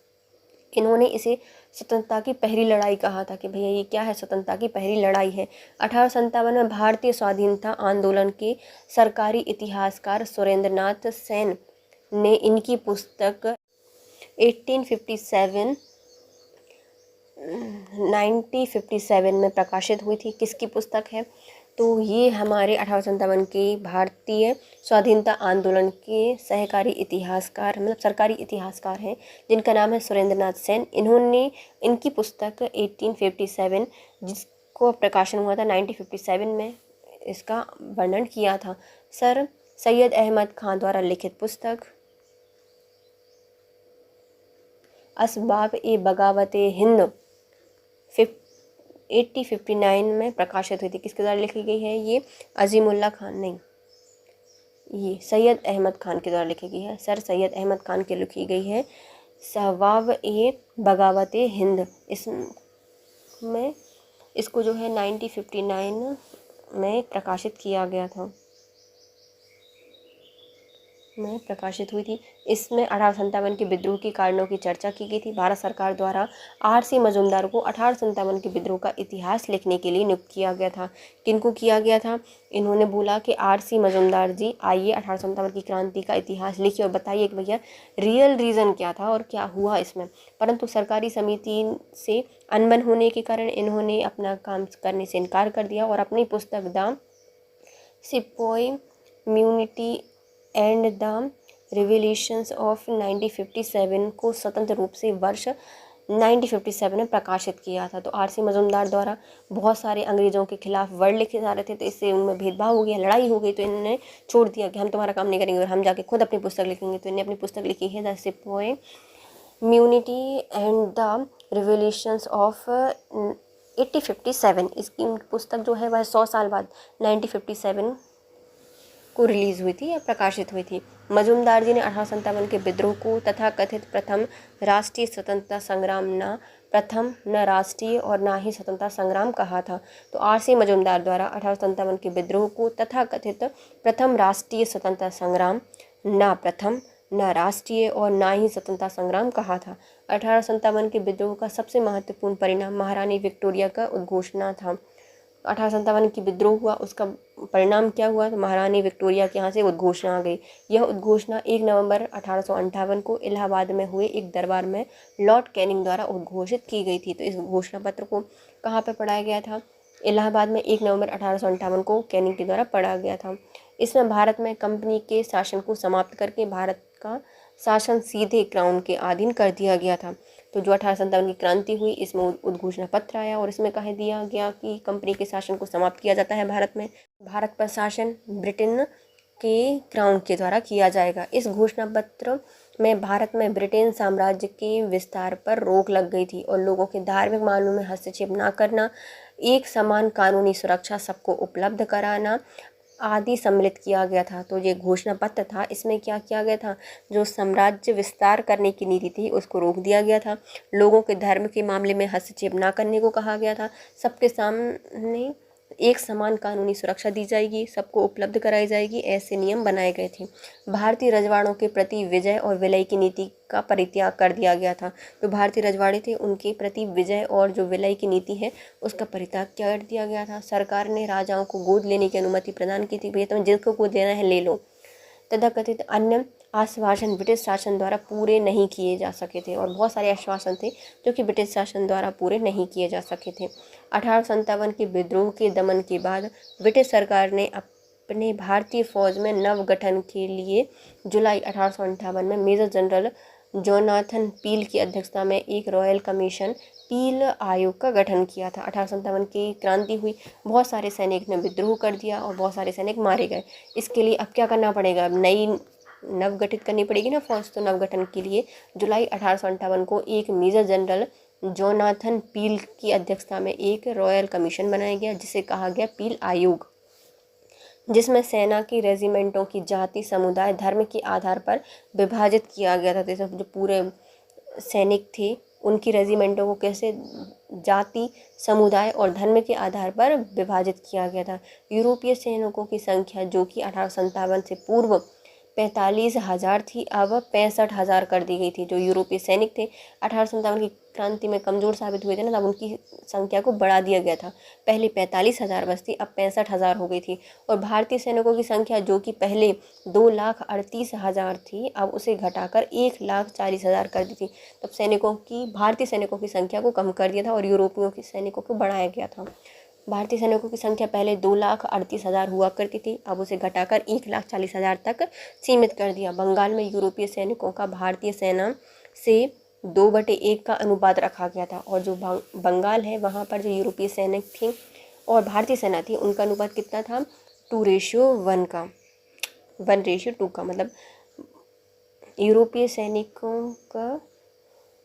इन्होंने इसे स्वतंत्रता की पहली लड़ाई कहा था कि भैया ये क्या है? स्वतंत्रता की पहली लड़ाई है। 1857 में भारतीय स्वाधीनता आंदोलन के सरकारी इतिहासकार सुरेंद्रनाथ सेन ने इनकी पुस्तक 1957 में प्रकाशित हुई थी। किसकी पुस्तक है? तो ये हमारे 1857 के भारतीय स्वाधीनता आंदोलन के सहकारी इतिहासकार, मतलब सरकारी इतिहासकार हैं, जिनका नाम है सुरेंद्रनाथ सेन। इन्होंने इनकी पुस्तक 1857, जिसको प्रकाशन हुआ था 1957 में, इसका वर्णन किया था। सर सैयद अहमद खान द्वारा लिखित पुस्तक असबाब ए बगावत हिंद 1859 में प्रकाशित हुई थी। किसके द्वारा लिखी गई है? ये अजीमुल्ला खान, नहीं, ये सैयद अहमद खान के द्वारा लिखी गई है। सर सैयद अहमद खान की लिखी गई है सवाब ए बगावत हिंद। इसमें इसको जो है 1959 में प्रकाशित किया गया था। में प्रकाशित हुई थी। इसमें 1857 के विद्रोह के कारणों की चर्चा की गई थी। भारत सरकार द्वारा आर.सी. मजूमदार को 1857 के विद्रोह का इतिहास लिखने के लिए नियुक्त किया गया था। किनको किया गया था? इन्होंने बोला कि आर.सी. मजूमदार जी आइए 1857 की क्रांति का इतिहास लिखिए और बताइए कि भैया रियल रीज़न क्या था और क्या हुआ इसमें। परंतु सरकारी समिति से अनबन होने के कारण इन्होंने अपना काम करने से इनकार कर दिया और अपनी पुस्तक the sepoy mutiny and the revolutions of 1957 को स्वतंत्र रूप से वर्ष 1957 में प्रकाशित किया था। तो आर.सी. मजूमदार द्वारा बहुत सारे अंग्रेज़ों के खिलाफ वर्ड लिखे जा रहे थे, तो इससे उनमें भेदभाव हो गया, लड़ाई हो गई, तो इन्होंने छोड़ दिया कि हम तुम्हारा काम नहीं करेंगे और हम जाके खुद अपनी पुस्तक लिखेंगे। तो इन्हें अपनी पुस्तक लिखी है the sepoy mutiny and the revolutions of 1857। इसकी पुस्तक जो है वह 100 साल बाद 1957 को रिलीज़ हुई थी या प्रकाशित हुई थी। मजूमदार जी ने 1857 के विद्रोह को तथा कथित प्रथम राष्ट्रीय स्वतंत्रता संग्राम न राष्ट्रीय और ना ही स्वतंत्रता संग्राम कहा था। तो आर.सी. मजूमदार द्वारा 1857 के विद्रोह को तथा कथित प्रथम राष्ट्रीय स्वतंत्रता संग्राम न राष्ट्रीय और ना ही स्वतंत्रता संग्राम कहा था। 1857 के विद्रोह का सबसे महत्वपूर्ण परिणाम महारानी विक्टोरिया का उद्घोषणा था। 1857 की विद्रोह हुआ, उसका परिणाम क्या हुआ? तो महारानी विक्टोरिया के यहाँ से उद्घोषणा आ गई। यह उद्घोषणा 1 नवंबर 1858 को इलाहाबाद में हुए एक दरबार में लॉर्ड कैनिंग द्वारा उद्घोषित की गई थी। तो इस घोषणा पत्र को कहाँ पर पढ़ाया गया था? इलाहाबाद में 1 नवंबर 1858 को कैनिंग के द्वारा पढ़ा गया था। इसमें भारत में कंपनी के शासन को समाप्त करके भारत का शासन सीधे क्राउन के अधीन कर दिया गया था। तो जो 1857 की क्रांति हुई, इसमें उद्घोषणा पत्र आया और इसमें कह दिया गया कि कंपनी के शासन को समाप्त किया जाता है भारत में, भारत पर शासन ब्रिटेन के क्राउन के द्वारा किया जाएगा। इस घोषणा पत्र में भारत में ब्रिटेन साम्राज्य के विस्तार पर रोक लग गई थी और लोगों के धार्मिक मामलों में हस्तक्षेप न करना, एक समान कानूनी सुरक्षा सबको उपलब्ध कराना आदि सम्मिलित किया गया था। तो ये घोषणा पत्र था, इसमें क्या किया गया था? जो साम्राज्य विस्तार करने की नीति थी उसको रोक दिया गया था, लोगों के धर्म के मामले में हस्तक्षेप ना करने को कहा गया था, सबके सामने एक समान कानूनी सुरक्षा दी जाएगी, सबको उपलब्ध कराई जाएगी, ऐसे नियम बनाए गए थे। भारतीय रजवाड़ों के प्रति विजय और विलय की नीति का परित्याग कर दिया गया था। जो भारतीय रजवाड़े थे उनके प्रति विजय और जो विलय की नीति है उसका परित्याग कर दिया गया था। सरकार ने राजाओं को गोद लेने की अनुमति प्रदान की थी, भैया तुम्हें जिसको गोद लेना है ले लो। तथाकथित अन्य आश्वासन ब्रिटिश शासन द्वारा पूरे नहीं किए जा सके थे और बहुत सारे आश्वासन थे जो कि ब्रिटिश शासन द्वारा पूरे नहीं किए जा सके थे। 1857 के विद्रोह के दमन के बाद ब्रिटिश सरकार ने अपने भारतीय फौज में नवगठन के लिए जुलाई 1858 में मेजर जनरल जोनाथन पील की अध्यक्षता में एक रॉयल कमीशन पील आयोग का गठन किया था। 1857 की क्रांति हुई, बहुत सारे सैनिक ने विद्रोह कर दिया और बहुत सारे सैनिक मारे गए। इसके लिए अब क्या करना पड़ेगा? नई नवगठित करनी पड़ेगी ना फौज। तो नवगठन के लिए जुलाई 1858 को एक मेजर जनरल जोनाथन पील की अध्यक्षता में एक रॉयल कमीशन बनाया गया जिसे कहा गया पील आयोग, जिसमें सेना की रेजिमेंटों की जाति समुदाय धर्म के आधार पर विभाजित किया गया था। जैसे जो पूरे सैनिक थे उनकी रेजिमेंटों को कैसे जाति समुदाय और धर्म के आधार पर विभाजित किया गया था। यूरोपीय सैनिकों की संख्या जो कि 1857 से पूर्व 45,000 थी अब 65,000 कर दी गई थी। जो यूरोपीय सैनिक थे 1857 की क्रांति में कमज़ोर साबित हुए थे ना, तब उनकी संख्या को बढ़ा दिया गया था। पहले 45,000 बस थी, अब 65,000 हो गई थी। और भारतीय सैनिकों की संख्या जो कि पहले 2,38,000 थी अब उसे घटाकर 1,40,000 कर दी थी। तब भारतीय सैनिकों की संख्या को कम कर दिया था और यूरोपियों के सैनिकों को बढ़ाया गया था। भारतीय सैनिकों की संख्या पहले 2,38,000 हुआ करती थी, अब उसे घटाकर 1,40,000 तक सीमित कर दिया। बंगाल में यूरोपीय सैनिकों का भारतीय सेना से 2/1 का अनुपात रखा गया था और जो बंगाल है वहाँ पर जो यूरोपीय सैनिक थी और भारतीय सेना थी उनका अनुपात कितना था? 2:1 का, 1:2 का, मतलब यूरोपीय सैनिकों का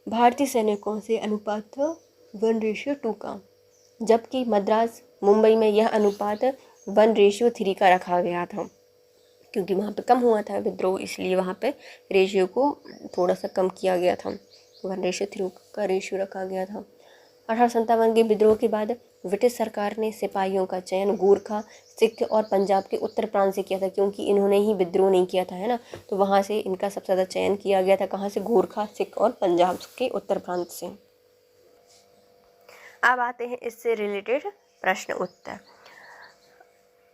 भारतीय सैनिकों से अनुपात था 1:2 का, जबकि मद्रास मुंबई में यह अनुपात 1:3 का रखा गया था क्योंकि वहाँ पे कम हुआ था विद्रोह, इसलिए वहाँ पे रेशियो को थोड़ा सा कम किया गया था, 1:3 का रेशियो रखा गया था। 1857 के विद्रोह के बाद ब्रिटिश सरकार ने सिपाहियों का चयन गोरखा, सिख और पंजाब के उत्तर प्रांत से किया था, क्योंकि इन्होंने ही विद्रोह नहीं किया था, है ना, तो वहाँ से इनका सबसे ज़्यादा चयन किया गया था। कहाँ से? गोरखा, सिख और पंजाब के उत्तर प्रांत से। अब आते हैं इससे रिलेटेड प्रश्न उत्तर।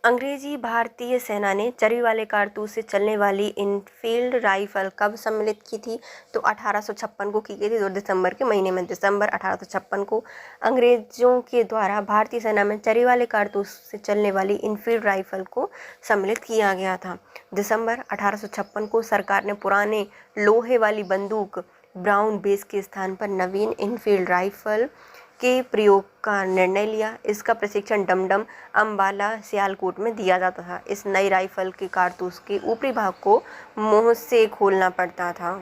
अंग्रेजी भारतीय सेना ने चर्बी वाले कारतूस से चलने वाली इनफील्ड राइफल कब सम्मिलित की थी? तो 1856 को की गई थी, 2 दिसंबर के महीने में, दिसंबर 1856 को अंग्रेजों के द्वारा भारतीय सेना में चर्बी वाले कारतूस से चलने वाली इनफील्ड राइफल को सम्मिलित किया गया था। दिसंबर 1856 को सरकार ने पुराने लोहे वाली बंदूक ब्राउन बेस के स्थान पर नवीन इनफील्ड राइफल के प्रयोग का निर्णय लिया। इसका प्रशिक्षण डमडम, अम्बाला, सियालकोट में दिया जाता था। इस नई राइफल के कारतूस के ऊपरी भाग को मुंह से खोलना पड़ता था।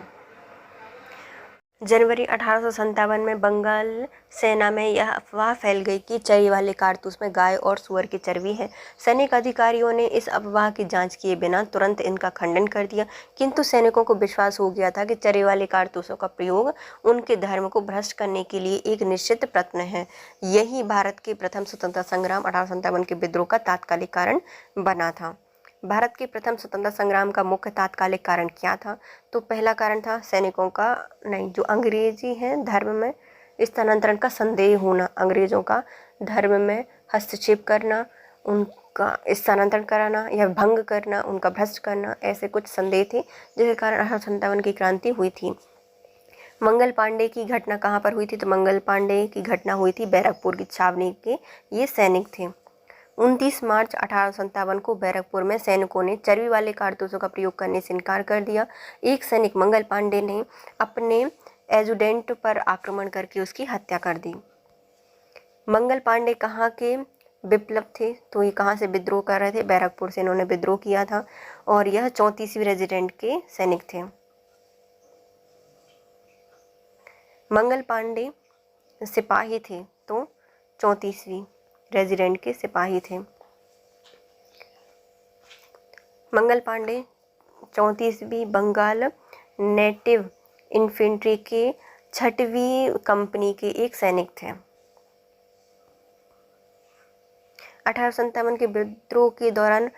जनवरी 1857 में बंगाल सेना में यह अफवाह फैल गई कि चर्बी वाले कारतूस में गाय और सूअर की चर्बी है। सैनिक अधिकारियों ने इस अफवाह की जांच किए बिना तुरंत इनका खंडन कर दिया, किंतु सैनिकों को विश्वास हो गया था कि चर्बी वाले कारतूसों का प्रयोग उनके धर्म को भ्रष्ट करने के लिए एक निश्चित प्रयत्न है। यही भारत के प्रथम स्वतंत्रता संग्राम 1857 के विद्रोह का तात्कालिक कारण बना था। भारत के प्रथम स्वतंत्रता संग्राम का मुख्य तात्कालिक कारण क्या था? तो पहला कारण था सैनिकों का जो अंग्रेजी हैं धर्म में स्थानांतरण का संदेह होना, अंग्रेजों का धर्म में हस्तक्षेप करना, उनका स्थानांतरण कराना या भंग करना, उनका भ्रष्ट करना, ऐसे कुछ संदेह थे, जिसके कारण 1857 की क्रांति हुई थी। मंगल पांडे की घटना कहाँ पर हुई थी? तो मंगल पांडे की घटना हुई थी बैरकपुर की छावनी के ये सैनिक थे। 29 मार्च 1857 को बैरकपुर में सैनिकों ने चर्बी वाले कारतूसों का प्रयोग करने से इनकार कर दिया। एक सैनिक मंगल पांडे ने अपने एजुडेंट पर आक्रमण करके उसकी हत्या कर दी। मंगल पांडे कहाँ के विप्लव थे? तो ये कहाँ से विद्रोह कर रहे थे? बैरकपुर से इन्होंने विद्रोह किया था और यह 34वीं रेजिडेंट के सैनिक थे। मंगल पांडे सिपाही थे, तो 34वीं रेजिडेंट के सिपाही थे। मंगल पांडे 34वीं बंगाल नेटिव इन्फेंट्री के 6वीं कंपनी के एक सैनिक थे। 1857 के विद्रोह के दौरान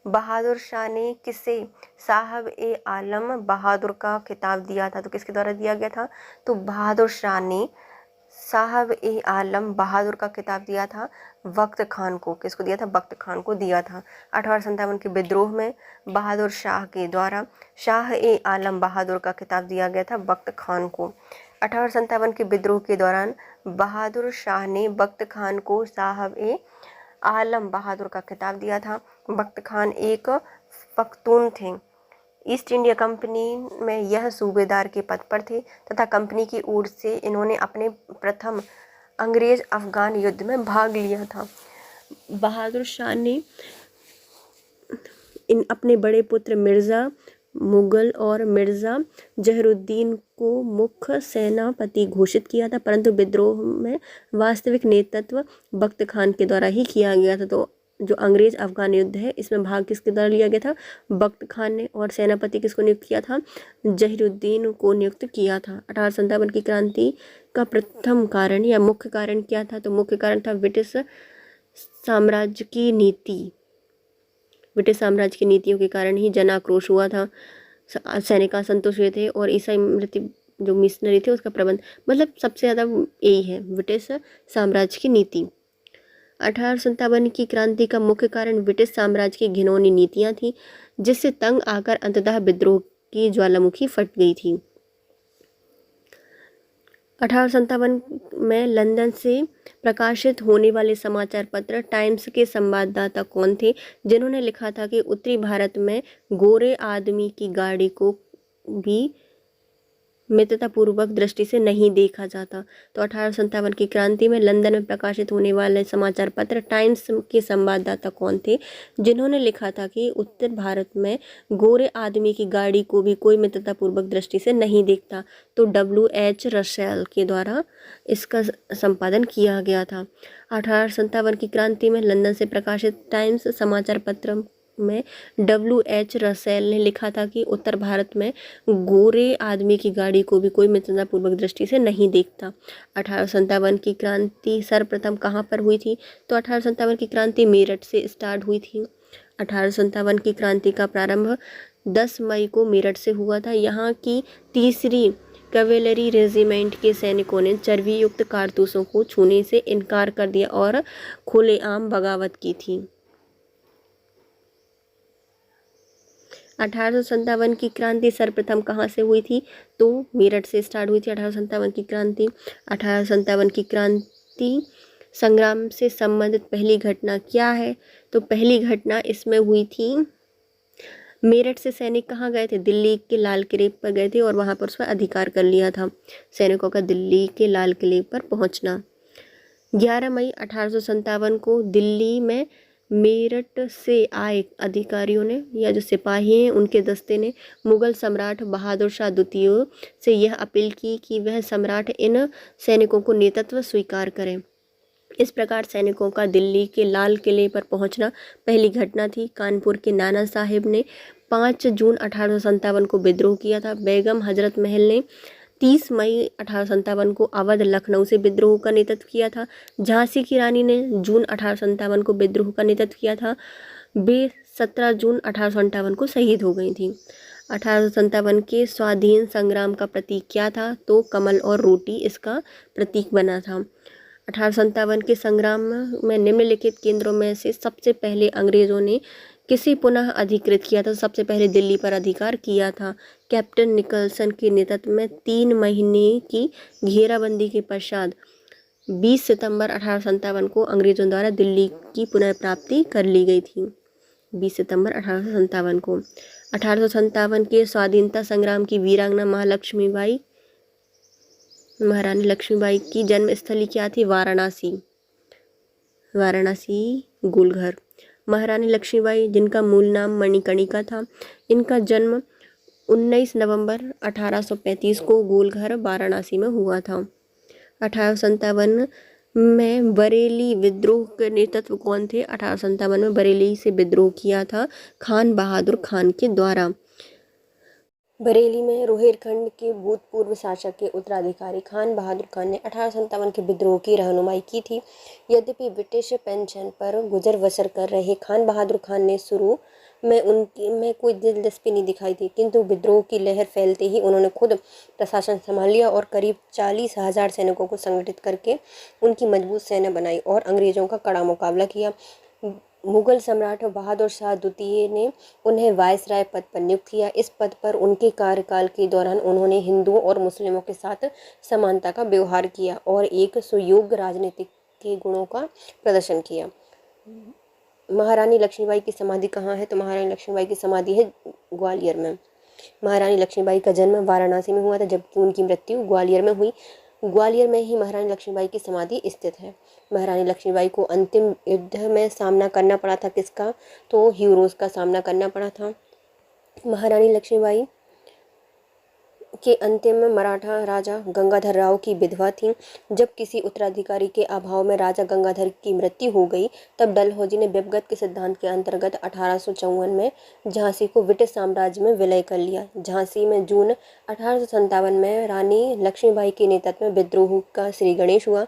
बहादुर शाह ने किसे साहब ए आलम बहादुर का खिताब दिया था? तो किसके द्वारा दिया गया था? तो बहादुर शाह ने साहब ए आलम बहादुर का खिताब दिया था वक्त खान को। किसको दिया था? वक्त खान को दिया था। 1857 के विद्रोह में बहादुर शाह के द्वारा शाह ए आलम बहादुर का खिताब दिया गया था वक्त खान को। 1857 के विद्रोह के दौरान बहादुर शाह ने वक्त खान को साहब ए आलम बहादुर का खिताब दिया था। वक्त खान एक पख्तून थे। ईस्ट इंडिया कंपनी में यह सूबेदार के पद पर थे तथा कंपनी की ओर से इन्होंने अपने प्रथम अंग्रेज अफगान युद्ध में भाग लिया था। बहादुर शाह ने अपने बड़े पुत्र मिर्ज़ा मुगल और मिर्ज़ा जहरुद्दीन को मुख्य सेनापति घोषित किया था, परंतु विद्रोह में वास्तविक नेतृत्व बख्त खान के द्वारा ही किया गया था। तो जो अंग्रेज अफगान युद्ध है इसमें भाग किसके द्वारा लिया गया था? बख्त खान ने। और सेनापति किसको नियुक्त किया था? जहीरुद्दीन को नियुक्त किया था। 1857 की क्रांति का प्रथम कारण या मुख्य कारण क्या था? तो मुख्य कारण था ब्रिटिश साम्राज्य की नीति। ब्रिटिश साम्राज्य की नीतियों के कारण ही जन आक्रोश हुआ था, सैनिक असंतुष्ट हुए थे और ईसाई मृत्यु जो मिशनरी थे उसका प्रबंध, मतलब सबसे ज़्यादा यही है ब्रिटिश साम्राज्य की नीति। 1857 की क्रांति का मुख्य कारण ब्रिटिश साम्राज्य की घिनौनी नीतियां थीं, जिससे तंग आकर अंततः विद्रोह की ज्वालामुखी फट गई थी। 1857 में लंदन से प्रकाशित होने वाले समाचार पत्र टाइम्स के संवाददाता कौन थे, जिन्होंने लिखा था कि उत्तरी भारत में गोरे आदमी की गाड़ी को भी मित्रतापूर्वक दृष्टि से नहीं देखा जाता। तो 1857 की क्रांति में लंदन में प्रकाशित होने वाले समाचार पत्र टाइम्स के संवाददाता कौन थे, जिन्होंने लिखा था कि उत्तर भारत में गोरे आदमी की गाड़ी को भी कोई मित्रतापूर्वक दृष्टि से नहीं देखता। तो W.H. रसेल के द्वारा इसका संपादन किया गया था। 1857 की क्रांति में लंदन से प्रकाशित टाइम्स समाचार पत्र में W.H. रसेल ने लिखा था कि उत्तर भारत में गोरे आदमी की गाड़ी को भी कोई मित्रतापूर्वक दृष्टि से नहीं देखता। 1857 की क्रांति सर्वप्रथम कहाँ पर हुई थी? तो 1857 की क्रांति मेरठ से स्टार्ट हुई थी। 1857 की क्रांति का प्रारंभ 10 मई को मेरठ से हुआ था। यहाँ की तीसरी कैवेलरी रेजिमेंट के सैनिकों ने चर्बी युक्त कारतूसों को छूने से इनकार कर दिया और खुलेआम बगावत की थी। 1857 की क्रांति सर्वप्रथम कहाँ से हुई थी? तो मेरठ से स्टार्ट हुई थी 1857 की क्रांति। 1857 की क्रांति संग्राम से संबंधित पहली घटना क्या है? तो पहली घटना इसमें हुई थी, मेरठ से सैनिक कहाँ गए थे? दिल्ली के लाल किले पर गए थे और वहाँ पर उसका अधिकार कर लिया था सैनिकों का दिल्ली के लाल किले पर पहुँचना। 11 मई 1857 को दिल्ली में मेरठ से आए अधिकारियों ने या जो सिपाही हैं उनके दस्ते ने मुगल सम्राट बहादुर शाह द्वितीय से यह अपील की कि वह सम्राट इन सैनिकों को नेतृत्व स्वीकार करें। इस प्रकार सैनिकों का दिल्ली के लाल किले पर पहुंचना पहली घटना थी। कानपुर के नाना साहिब ने 5 जून 1857 को विद्रोह किया था। बेगम हजरत महल ने 30 मई 1857 को अवध लखनऊ से विद्रोह का नेतृत्व किया था। झांसी की रानी ने जून 1857 को विद्रोह का नेतृत्व किया था। वे 17 जून 1857 को शहीद हो गई थी। 1857 के स्वाधीन संग्राम का प्रतीक क्या था? तो कमल और रोटी इसका प्रतीक बना था। 1857 के संग्राम में निम्नलिखित केंद्रों में से सबसे पहले अंग्रेजों ने किसे पुनः अधिकृत किया था? सबसे पहले दिल्ली पर अधिकार किया था। कैप्टन निकलसन के नेतृत्व में 3 महीने की घेराबंदी के पश्चात 20 सितंबर 1857 को अंग्रेजों द्वारा दिल्ली की पुनः प्राप्ति कर ली गई थी। 20 सितंबर 1857 को 1857 के स्वाधीनता संग्राम की वीरांगना महारानी लक्ष्मीबाई की जन्मस्थली क्या थी? वाराणसी गोलघर। महारानी लक्ष्मीबाई, जिनका मूल नाम मणिकर्णिका था, इनका जन्म 19 नवंबर 1835 को गोलघर वाराणसी में हुआ था। 1857 में बरेली विद्रोह के नेतृत्व कौन थे? 1857 में बरेली से विद्रोह किया था खान बहादुर खान के द्वारा। बरेली में रोहिलखंड के भूतपूर्व शासक के उत्तराधिकारी खान बहादुर खान ने 1857 के विद्रोह की रहनुमाई की थी। यद्यपि ब्रिटिश पेंशन पर गुजर बसर कर रहे खान बहादुर खान ने शुरू में उनकी में कोई दिलचस्पी नहीं दिखाई थी, किंतु विद्रोह की लहर फैलते ही उन्होंने खुद प्रशासन संभाल लिया और करीब 40,000 सैनिकों को संगठित करके उनकी मजबूत सेना बनाई और अंग्रेजों का कड़ा मुकाबला किया। मुगल सम्राट बहादुर शाह द्वितीय ने उन्हें वायसराय पद पर नियुक्त किया। इस पद पर उनके कार्यकाल के दौरान उन्होंने हिंदुओं और मुस्लिमों के साथ समानता का व्यवहार किया और एक सुयोग्य राजनीतिक के गुणों का प्रदर्शन किया। महारानी लक्ष्मीबाई की समाधि कहाँ है? तो महारानी लक्ष्मीबाई की समाधि है ग्वालियर में। महारानी लक्ष्मीबाई का जन्म वाराणसी में हुआ था, जबकि उनकी मृत्यु ग्वालियर में हुई। ग्वालियर में ही महारानी लक्ष्मीबाई की समाधि स्थित है। महारानी लक्ष्मीबाई को अंतिम युद्ध में सामना करना पड़ा था किसका? तो हीरोज का सामना करना पड़ा था। महारानी लक्ष्मीबाई के अंतिम में मराठा राजा गंगाधर राव की विधवा थी। जब किसी उत्तराधिकारी के अभाव में राजा गंगाधर की मृत्यु हो गई, तब डलहौजी ने व्यवगत के सिद्धांत के अंतर्गत 1854 में झांसी को ब्रिटिश साम्राज्य में विलय कर लिया। झांसी में जून 1857 में रानी लक्ष्मीबाई के नेतृत्व में विद्रोह का श्री गणेश हुआ।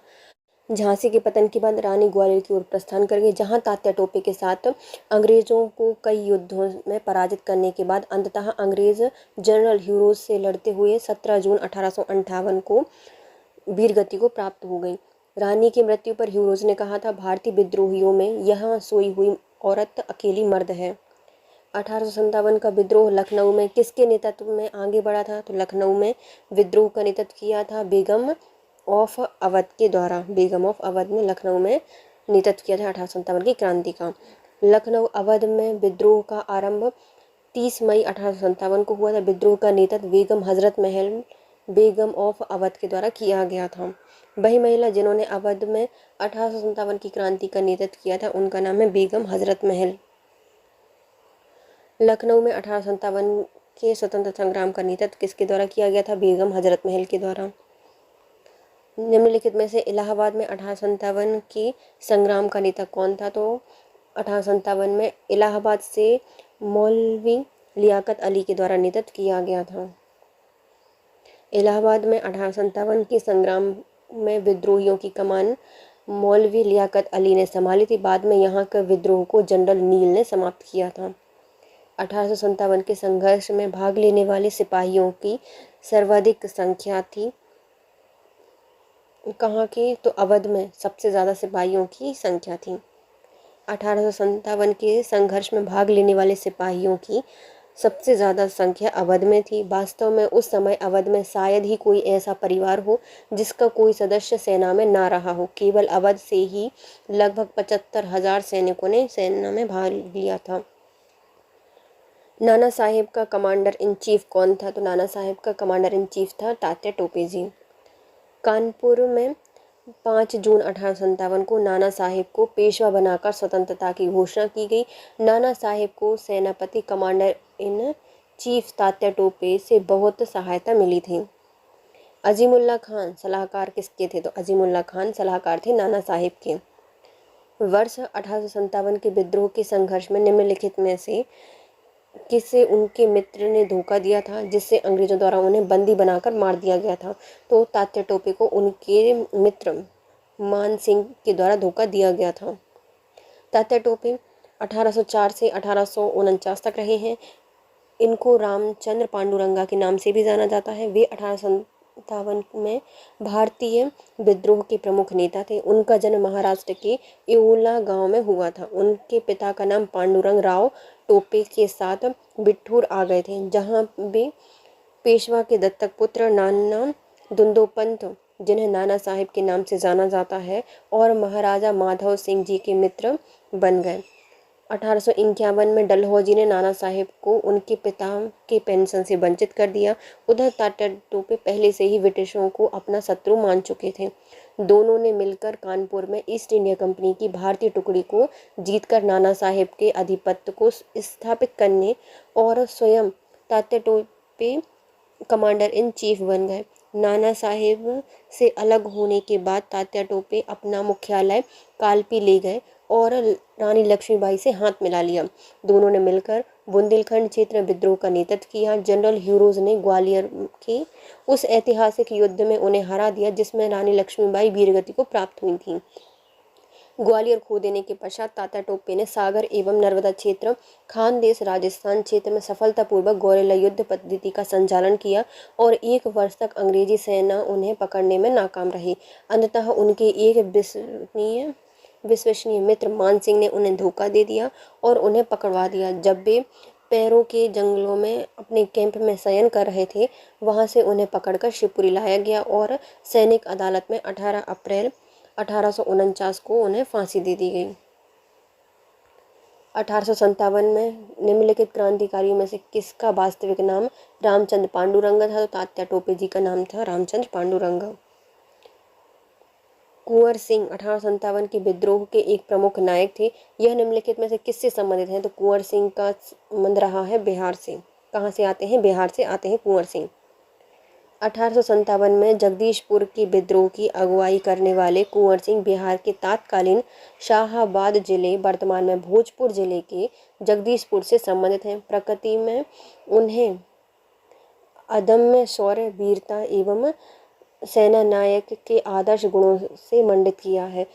झांसी के पतन के बाद रानी ग्वालियर की ओर प्रस्थान कर गई, जहां तात्या टोपे के साथ अंग्रेजों को कई युद्धों में पराजित करने के बाद अंततः अंग्रेज जनरल ह्यूरोज से लड़ते हुए 17 जून 1858 को वीरगति को प्राप्त हो गई। रानी की मृत्यु पर ह्यूरोज ने कहा था, भारतीय विद्रोहियों में यहाँ सोई हुई औरत अकेली मर्द है। 1857 का विद्रोह लखनऊ में किसके नेतृत्व में आगे बढ़ा था? तो लखनऊ में विद्रोह का नेतृत्व किया था बेगम ऑफ अवध के द्वारा। बेगम ऑफ अवध ने लखनऊ में नेतृत्व किया था 1857 की क्रांति का। लखनऊ अवध में विद्रोह का आरंभ 30 मई 1857 को हुआ था। विद्रोह का नेतृत्व बेगम हजरत महल बेगम ऑफ अवध के द्वारा किया गया था। वही महिला जिन्होंने अवध में 1857 की क्रांति का नेतृत्व किया था, उनका नाम है बेगम हजरत महल। लखनऊ में 1857 के स्वतंत्रता संग्राम का नेतृत्व किसके द्वारा किया गया था? बेगम हजरत महल के द्वारा। निम्नलिखित में से इलाहाबाद में 1857 के संग्राम का नेता कौन था? तो 1857 में इलाहाबाद से मौलवी लियाकत अली के द्वारा नेतृत्व किया गया था। इलाहाबाद में 1857 के संग्राम में विद्रोहियों की कमान मौलवी लियाकत अली ने संभाली थी। बाद में यहाँ के विद्रोह को जनरल नील ने समाप्त किया था। 1857 के संघर्ष में भाग लेने वाले सिपाहियों की सर्वाधिक संख्या थी। कहाँ की? तो अवध में सबसे ज़्यादा सिपाहियों की संख्या थी। 1857 के संघर्ष में भाग लेने वाले सिपाहियों की सबसे ज़्यादा संख्या अवध में थी। वास्तव में उस समय अवध में शायद ही कोई ऐसा परिवार हो जिसका कोई सदस्य सेना में ना रहा हो। केवल अवध से ही लगभग 75,000 सैनिकों ने सेना में भाग लिया था। नाना साहेब का कमांडर इन चीफ कौन था? तो नाना साहेब का कमांडर इन चीफ था तात्या टोपे जी। कानपुर में 5 जून 1857 को नाना साहेब को पेशवा बनाकर स्वतंत्रता की घोषणा की गई। नाना साहेब को सेनापति commander in chief Tatya Tope से बहुत सहायता मिली थी। अजीमुल्ला खान सलाहकार किसके थे? तो अजीमुल्ला खान सलाहकार थे नाना साहेब के। वर्ष 1857 के विद्रोह के संघर्ष में निम्नलिखित में से किसे उनके मित्र ने धोखा दिया था जिससे अंग्रेजों द्वारा उन्हें बंदी बनाकर मार दिया गया था? तो तात्या टोपे को उनके मित्र मान सिंह के द्वारा धोखा दिया गया था। तात्या टोपे 1804 से 1849 तक रहे हैं। इनको रामचंद्र पांडुरंगा के नाम से भी जाना जाता है। वे 1857 में भारतीय विद्रोह के प्रमुख नेता थे। उनका जन्म महाराष्ट्र के येवला गांव में हुआ था। उनके पिता का नाम पांडुरंग राव टोपे के साथ बिठूर आ गए थे, जहां वे पेशवा के दत्तक पुत्र नाना दुंदोपंत, जिन्हें नाना साहिब के नाम से जाना जाता है, और महाराजा माधव सिंह जी के मित्र बन गए। 1851 में डलहौजी ने नाना साहेब को उनके पिता के पेंशन से वंचित कर दिया। उधर तात्या टोपे पहले से ही ब्रिटिशों को अपना शत्रु मान चुके थे। दोनों ने मिलकर कानपुर में ईस्ट इंडिया कंपनी की भारतीय टुकड़ी को जीतकर नाना साहेब के आधिपत्य को स्थापित करने और स्वयं Tatya Tope commander in chief बन गए। नाना साहेब से अलग होने के बाद तात्या टोपे अपना मुख्यालय कालपी ले गए और रानी लक्ष्मीबाई से हाथ मिला लिया। दोनों ने मिलकर बुंदेलखंड क्षेत्र में विद्रोह का नेतृत्व किया। जनरल ह्यूरोज ने ग्वालियर के उस ऐतिहासिक युद्ध में उन्हें हरा दिया जिसमें रानी लक्ष्मीबाई वीरगति को प्राप्त हुई थी। ग्वालियर खो देने के पश्चात तात्या टोपे ने सागर एवं नर्मदा क्षेत्र, खानदेश, राजस्थान क्षेत्र में सफलतापूर्वक गोरिल्ला युद्ध पद्धति का संचालन किया और 1 वर्ष तक अंग्रेजी सेना उन्हें पकड़ने में नाकाम रही। अंततः उनके एक विश्वसनीय मित्र मान सिंह ने उन्हें धोखा दे दिया और उन्हें पकड़वा दिया। जब वे पैरों के जंगलों में अपने कैंप में शयन कर रहे थे, वहां से उन्हें पकड़कर शिवपुरी लाया गया और सैनिक अदालत में 18 अप्रैल 1849 को उन्हें फांसी दे दी गई। 1857 में निम्नलिखित क्रांतिकारियों में से किसका वास्तविक नाम रामचंद्र पांडुरंग था? तो तात्या टोपे जी का नाम था रामचंद्र पांडुरंग। कुंवर सिंह 1857 के विद्रोह के एक प्रमुख नायक थे। यह निम्नलिखित में से किससे संबंधित है? तो कुंवर सिंह का संबंध रहा है बिहार से। कहाँ से आते हैं? बिहार से आते हैं कुंवर सिंह। 1857 में जगदीशपुर के विद्रोह की अगुवाई करने वाले कुंवर सिंह बिहार के तत्कालीन शाहाबाद जिले, वर्तमान में भोजपुर जिले के जगदीशपुर से संबंधित हैं। प्रकृति में उन्हें अदम्य शौर्य, वीरता एवं सेना नायक के आदर्श गुणों से मंडित किया है।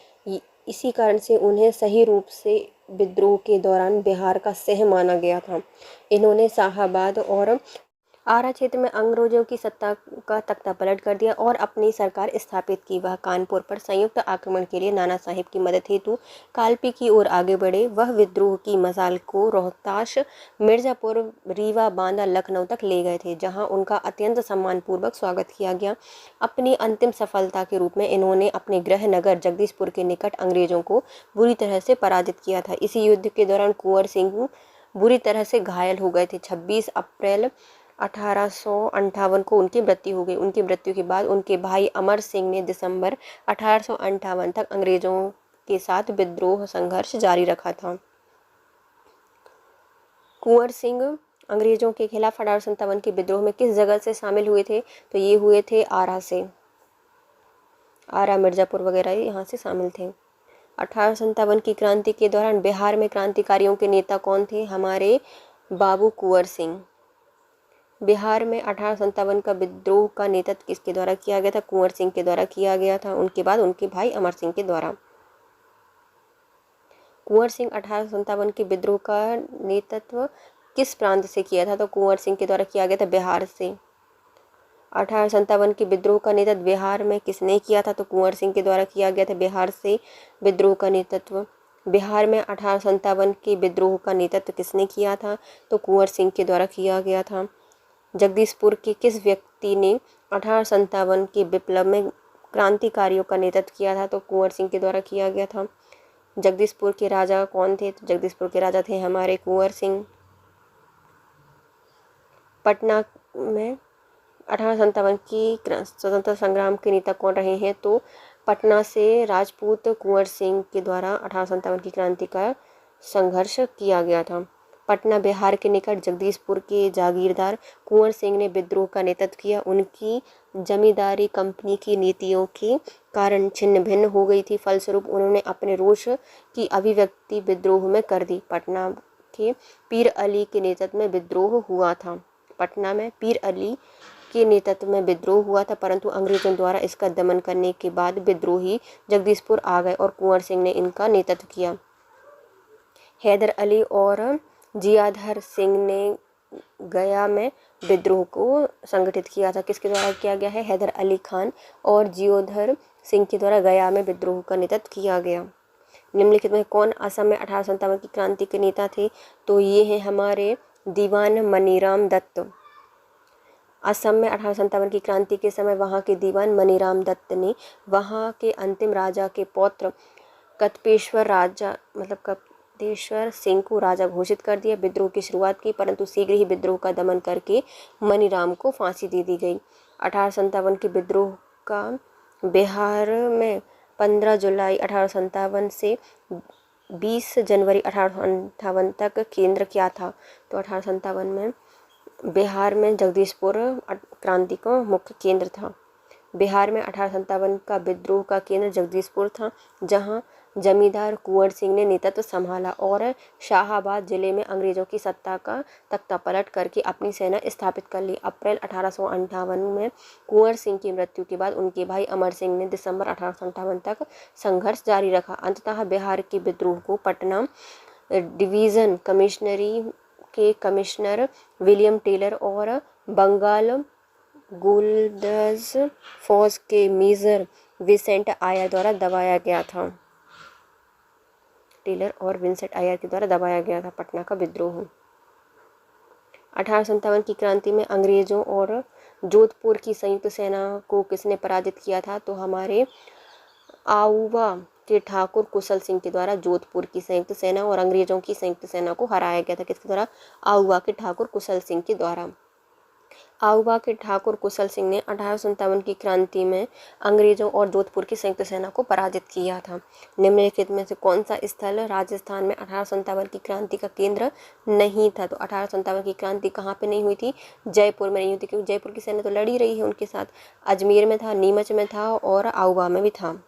इसी कारण से उन्हें सही रूप से विद्रोह के दौरान बिहार का सिंह माना गया था। इन्होंने शाहाबाद और आरा क्षेत्र में अंग्रेजों की सत्ता का तख्ता पलट कर दिया और अपनी सरकार स्थापित की। वह कानपुर पर संयुक्त आक्रमण के लिए नाना साहिब की मदद हेतु कालपी की ओर आगे बढ़े। वह विद्रोह की मशाल को रोहतास, मिर्जापुर, रीवा, बांदा, लखनऊ तक ले गए थे, जहां उनका अत्यंत सम्मानपूर्वक स्वागत किया गया। अपनी अंतिम सफलता के रूप में इन्होंने अपने गृह नगर जगदीशपुर के निकट अंग्रेजों को बुरी तरह से पराजित किया था। इसी युद्ध के दौरान कुंवर सिंह बुरी तरह से घायल हो गए थे। 26 अप्रैल 1858 को उनकी मृत्यु हो गई। उनकी मृत्यु के बाद उनके भाई अमर सिंह ने दिसंबर 1858 तक अंग्रेजों के साथ विद्रोह संघर्ष जारी रखा था। कुंवर सिंह अंग्रेजों के खिलाफ 1857 के विद्रोह में किस जगह से शामिल हुए थे? तो ये हुए थे आरा से। आरा, मिर्जापुर वगैरह यहाँ से शामिल थे। 1857 की क्रांति के दौरान बिहार में क्रांतिकारियों के नेता कौन थे? हमारे बाबू कुंवर सिंह। बिहार में 1857 का विद्रोह का नेतृत्व किसके द्वारा किया गया था? कुंवर सिंह के द्वारा किया गया था। उनके बाद उनके भाई अमर सिंह के द्वारा। कुंवर सिंह 1857 के विद्रोह का नेतृत्व किस प्रांत से किया था? तो कुंवर सिंह के द्वारा किया गया था बिहार से। 1857 के विद्रोह का नेतृत्व बिहार में किसने किया था? तो कुंवर सिंह के द्वारा किया गया था बिहार से विद्रोह का नेतृत्व। बिहार में 1857 के विद्रोह का नेतृत्व किसने किया था? तो कुंवर सिंह के द्वारा किया गया था। जगदीशपुर के किस व्यक्ति ने 1857 के विप्लव में क्रांतिकारियों का नेतृत्व किया था? तो कुंवर सिंह के द्वारा किया गया था। जगदीशपुर के राजा कौन थे? तो जगदीशपुर के राजा थे हमारे कुंवर सिंह। पटना में 1857 की स्वतंत्रता संग्राम के नेता कौन रहे हैं? तो पटना से राजपूत कुंवर सिंह के द्वारा 1857 की क्रांति का संघर्ष किया गया था। पटना बिहार के निकट जगदीशपुर के जागीरदार कुंवर सिंह ने विद्रोह का नेतृत्व किया। उनकी जमींदारी कंपनी की नीतियों के कारण छिन्न भिन्न हो गई थी। फलस्वरूप उन्होंने अपने रोष की अभिव्यक्ति विद्रोह में कर दी। पटना के पीर अली के नेतृत्व में विद्रोह हुआ था। पटना में पीर अली के नेतृत्व में विद्रोह हुआ था, परंतु अंग्रेजों द्वारा इसका दमन करने के बाद विद्रोही जगदीशपुर आ गए और कुंवर सिंह ने इनका नेतृत्व किया। हैदर अली और जियाधर सिंह ने गया में विद्रोह को संगठित किया था। किसके द्वारा किया गया है? हैदर अली खान और जियोधर सिंह के द्वारा गया में विद्रोह का नेतृत्व किया गया। निम्नलिखित में कौन असम में 1857 की क्रांति के नेता थे? तो ये हैं हमारे दीवान मनीराम दत्त। असम में 1857 की क्रांति के समय वहाँ के दीवान मनीराम दत्त ने वहाँ के अंतिम राजा के पौत्र कत्पेश्वर सिंह को राजा घोषित कर दिया। विद्रोह की शुरुआत की, परंतु शीघ्र ही विद्रोह का दमन करके मनीराम को फांसी दे दी गई। 1857 के विद्रोह का बिहार में 15 जुलाई 1857 से 20 जनवरी 1858 तक केंद्र क्या था? तो 1857 में बिहार में जगदीशपुर क्रांति का मुख्य केंद्र था। बिहार में 1857 का विद्रोह का केंद्र जगदीशपुर था, जहां जमींदार कुंवर सिंह ने नेतृत्व संभाला और शाहाबाद जिले में अंग्रेजों की सत्ता का तख्ता पलट करके अपनी सेना स्थापित कर ली। अप्रैल 1858 में कुंवर सिंह की मृत्यु के बाद उनके भाई अमर सिंह ने दिसंबर 1858 तक संघर्ष जारी रखा। अंततः बिहार के विद्रोह को पटना डिवीज़न कमिश्नरी के कमिश्नर विलियम टेलर और बंगाल गुल्ड्स फौज के मेजर विंसेंट आयर द्वारा दबाया गया था। टेलर और विंसेंट आयर के द्वारा दबाया गया था पटना का विद्रोह। 1857 की क्रांति में अंग्रेजों और जोधपुर की संयुक्त सेना को किसने पराजित किया था? तो हमारे आउवा के ठाकुर कुशल सिंह के द्वारा जोधपुर की संयुक्त सेना और अंग्रेजों की संयुक्त सेना को हराया गया था। किसके द्वारा? आउवा के ठाकुर कुशल सिंह के द्वारा। आउवा के ठाकुर कुशल सिंह ने 1857 की क्रांति में अंग्रेजों और जोधपुर की संयुक्त सेना को पराजित किया था। निम्नलिखित में से कौन सा स्थल राजस्थान में 1857 की क्रांति का केंद्र नहीं था? तो 1857 की क्रांति कहाँ पे नहीं हुई थी? जयपुर में नहीं हुई थी, क्योंकि जयपुर की सेना तो लड़ी रही है उनके साथ। अजमेर में था, नीमच में था और आउवा में भी था।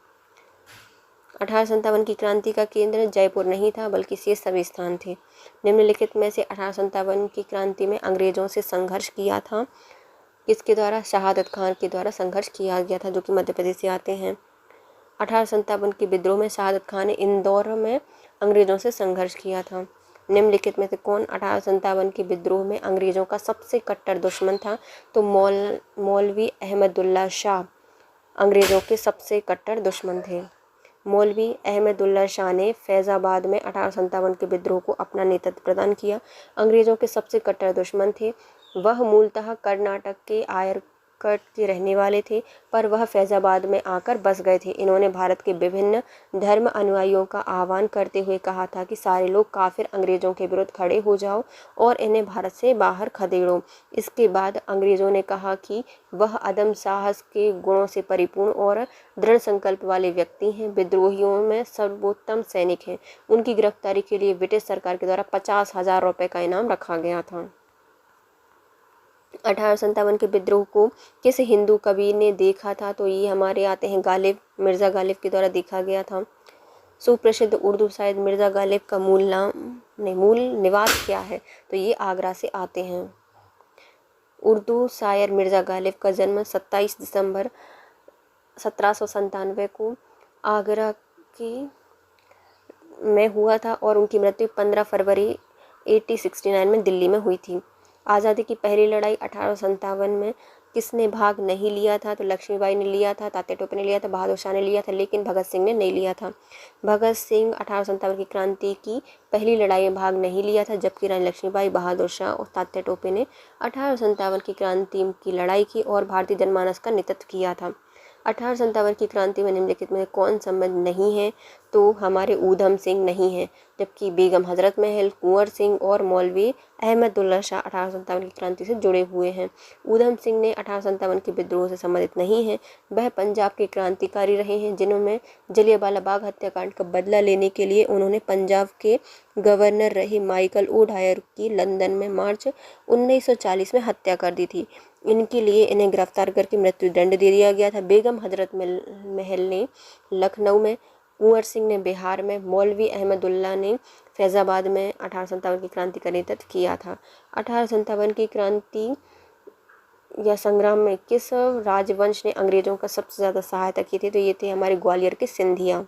1857 की क्रांति का केंद्र जयपुर नहीं था, बल्कि शेष सभी स्थान थे। निम्नलिखित में से 1857 की क्रांति में अंग्रेजों से संघर्ष किया था किसके द्वारा? शहादत खान के द्वारा संघर्ष किया गया था, जो कि मध्य प्रदेश से आते हैं। 1857 के विद्रोह में शहादत खान ने इंदौर में अंग्रेजों से संघर्ष किया था। निम्नलिखित में से कौन 1857 के विद्रोह में अंग्रेजों का सबसे कट्टर दुश्मन था? तो मौलवी अहमदुल्ला शाह अंग्रेजों के सबसे कट्टर दुश्मन थे। मौलवी अहमदुल्ला शाह ने फैज़ाबाद में 1857 के विद्रोह को अपना नेतृत्व प्रदान किया। अंग्रेजों के सबसे कट्टर दुश्मन थे। वह मूलतः कर्नाटक के आयरकट के रहने वाले थे, पर वह फैज़ाबाद में आकर बस गए थे। इन्होंने भारत के विभिन्न धर्म अनुयायियों का आह्वान करते हुए कहा था कि सारे लोग काफिर अंग्रेजों के विरुद्ध खड़े हो जाओ और इन्हें भारत से बाहर खदेड़ो। इसके बाद अंग्रेजों ने कहा कि वह अदम साहस के गुणों से परिपूर्ण और दृढ़ संकल्प वाले व्यक्ति हैं, विद्रोहियों में सर्वोत्तम सैनिक हैं। उनकी गिरफ्तारी के लिए ब्रिटिश सरकार के द्वारा 50,000 रुपये का इनाम रखा गया था। 1857 के विद्रोह को किस हिंदू कवि ने देखा था? तो ये हमारे आते हैं गालिब, मिर्ज़ा गालिब के द्वारा देखा गया था। सुप्रसिद्ध उर्दू शायर मिर्ज़ा गालिब का मूल निवास क्या है? तो ये आगरा से आते हैं। उर्दू शायर मिर्ज़ा गालिब का जन्म 27 दिसंबर 1797 को आगरा के में हुआ था और उनकी मृत्यु 15 फरवरी 1869 में दिल्ली में हुई थी। आज़ादी की पहली लड़ाई 1857 में किसने भाग नहीं लिया था? तो लक्ष्मीबाई ने लिया था, तात्या टोपे ने लिया था, बहादुर शाह ने लिया था, लेकिन भगत सिंह ने नहीं लिया था। भगत सिंह 1857 की क्रांति की पहली लड़ाई में भाग नहीं लिया था, जबकि रानी लक्ष्मीबाई, बहादुर शाह और तात्या टोपे ने 1857 की क्रांति की लड़ाई की और भारतीय जनमानस का नेतृत्व किया था। 1857 की क्रांति में निम्नलिखित में कौन संबंध नहीं है? तो हमारे ऊधम सिंह नहीं है, जबकि बेगम हजरत महल, कुंवर सिंह और मौलवी अहमदुल्ला शाह 1857 की क्रांति से जुड़े हुए हैं। ऊधम सिंह ने 1857 के विद्रोह से संबंधित नहीं है। वह पंजाब के क्रांतिकारी रहे हैं जिन्होंने जलियांवाला बाग हत्याकांड का बदला लेने के लिए उन्होंने पंजाब के गवर्नर रहे माइकल ओ डायर की लंदन में मार्च 1940 में हत्या कर दी थी। इनके लिए इन्हें गिरफ्तार करके मृत्यु दंड दे दिया गया था। बेगम हजरत महल ने लखनऊ में, कुंवर सिंह ने बिहार में, मौलवी अहमदुल्ला ने फैज़ाबाद में 1857 की क्रांति का नेतृत्व किया था। 1857 की क्रांति या संग्राम में किस राजवंश ने अंग्रेजों का सबसे ज़्यादा सहायता की थी? तो ये थे हमारे ग्वालियर के सिंधिया।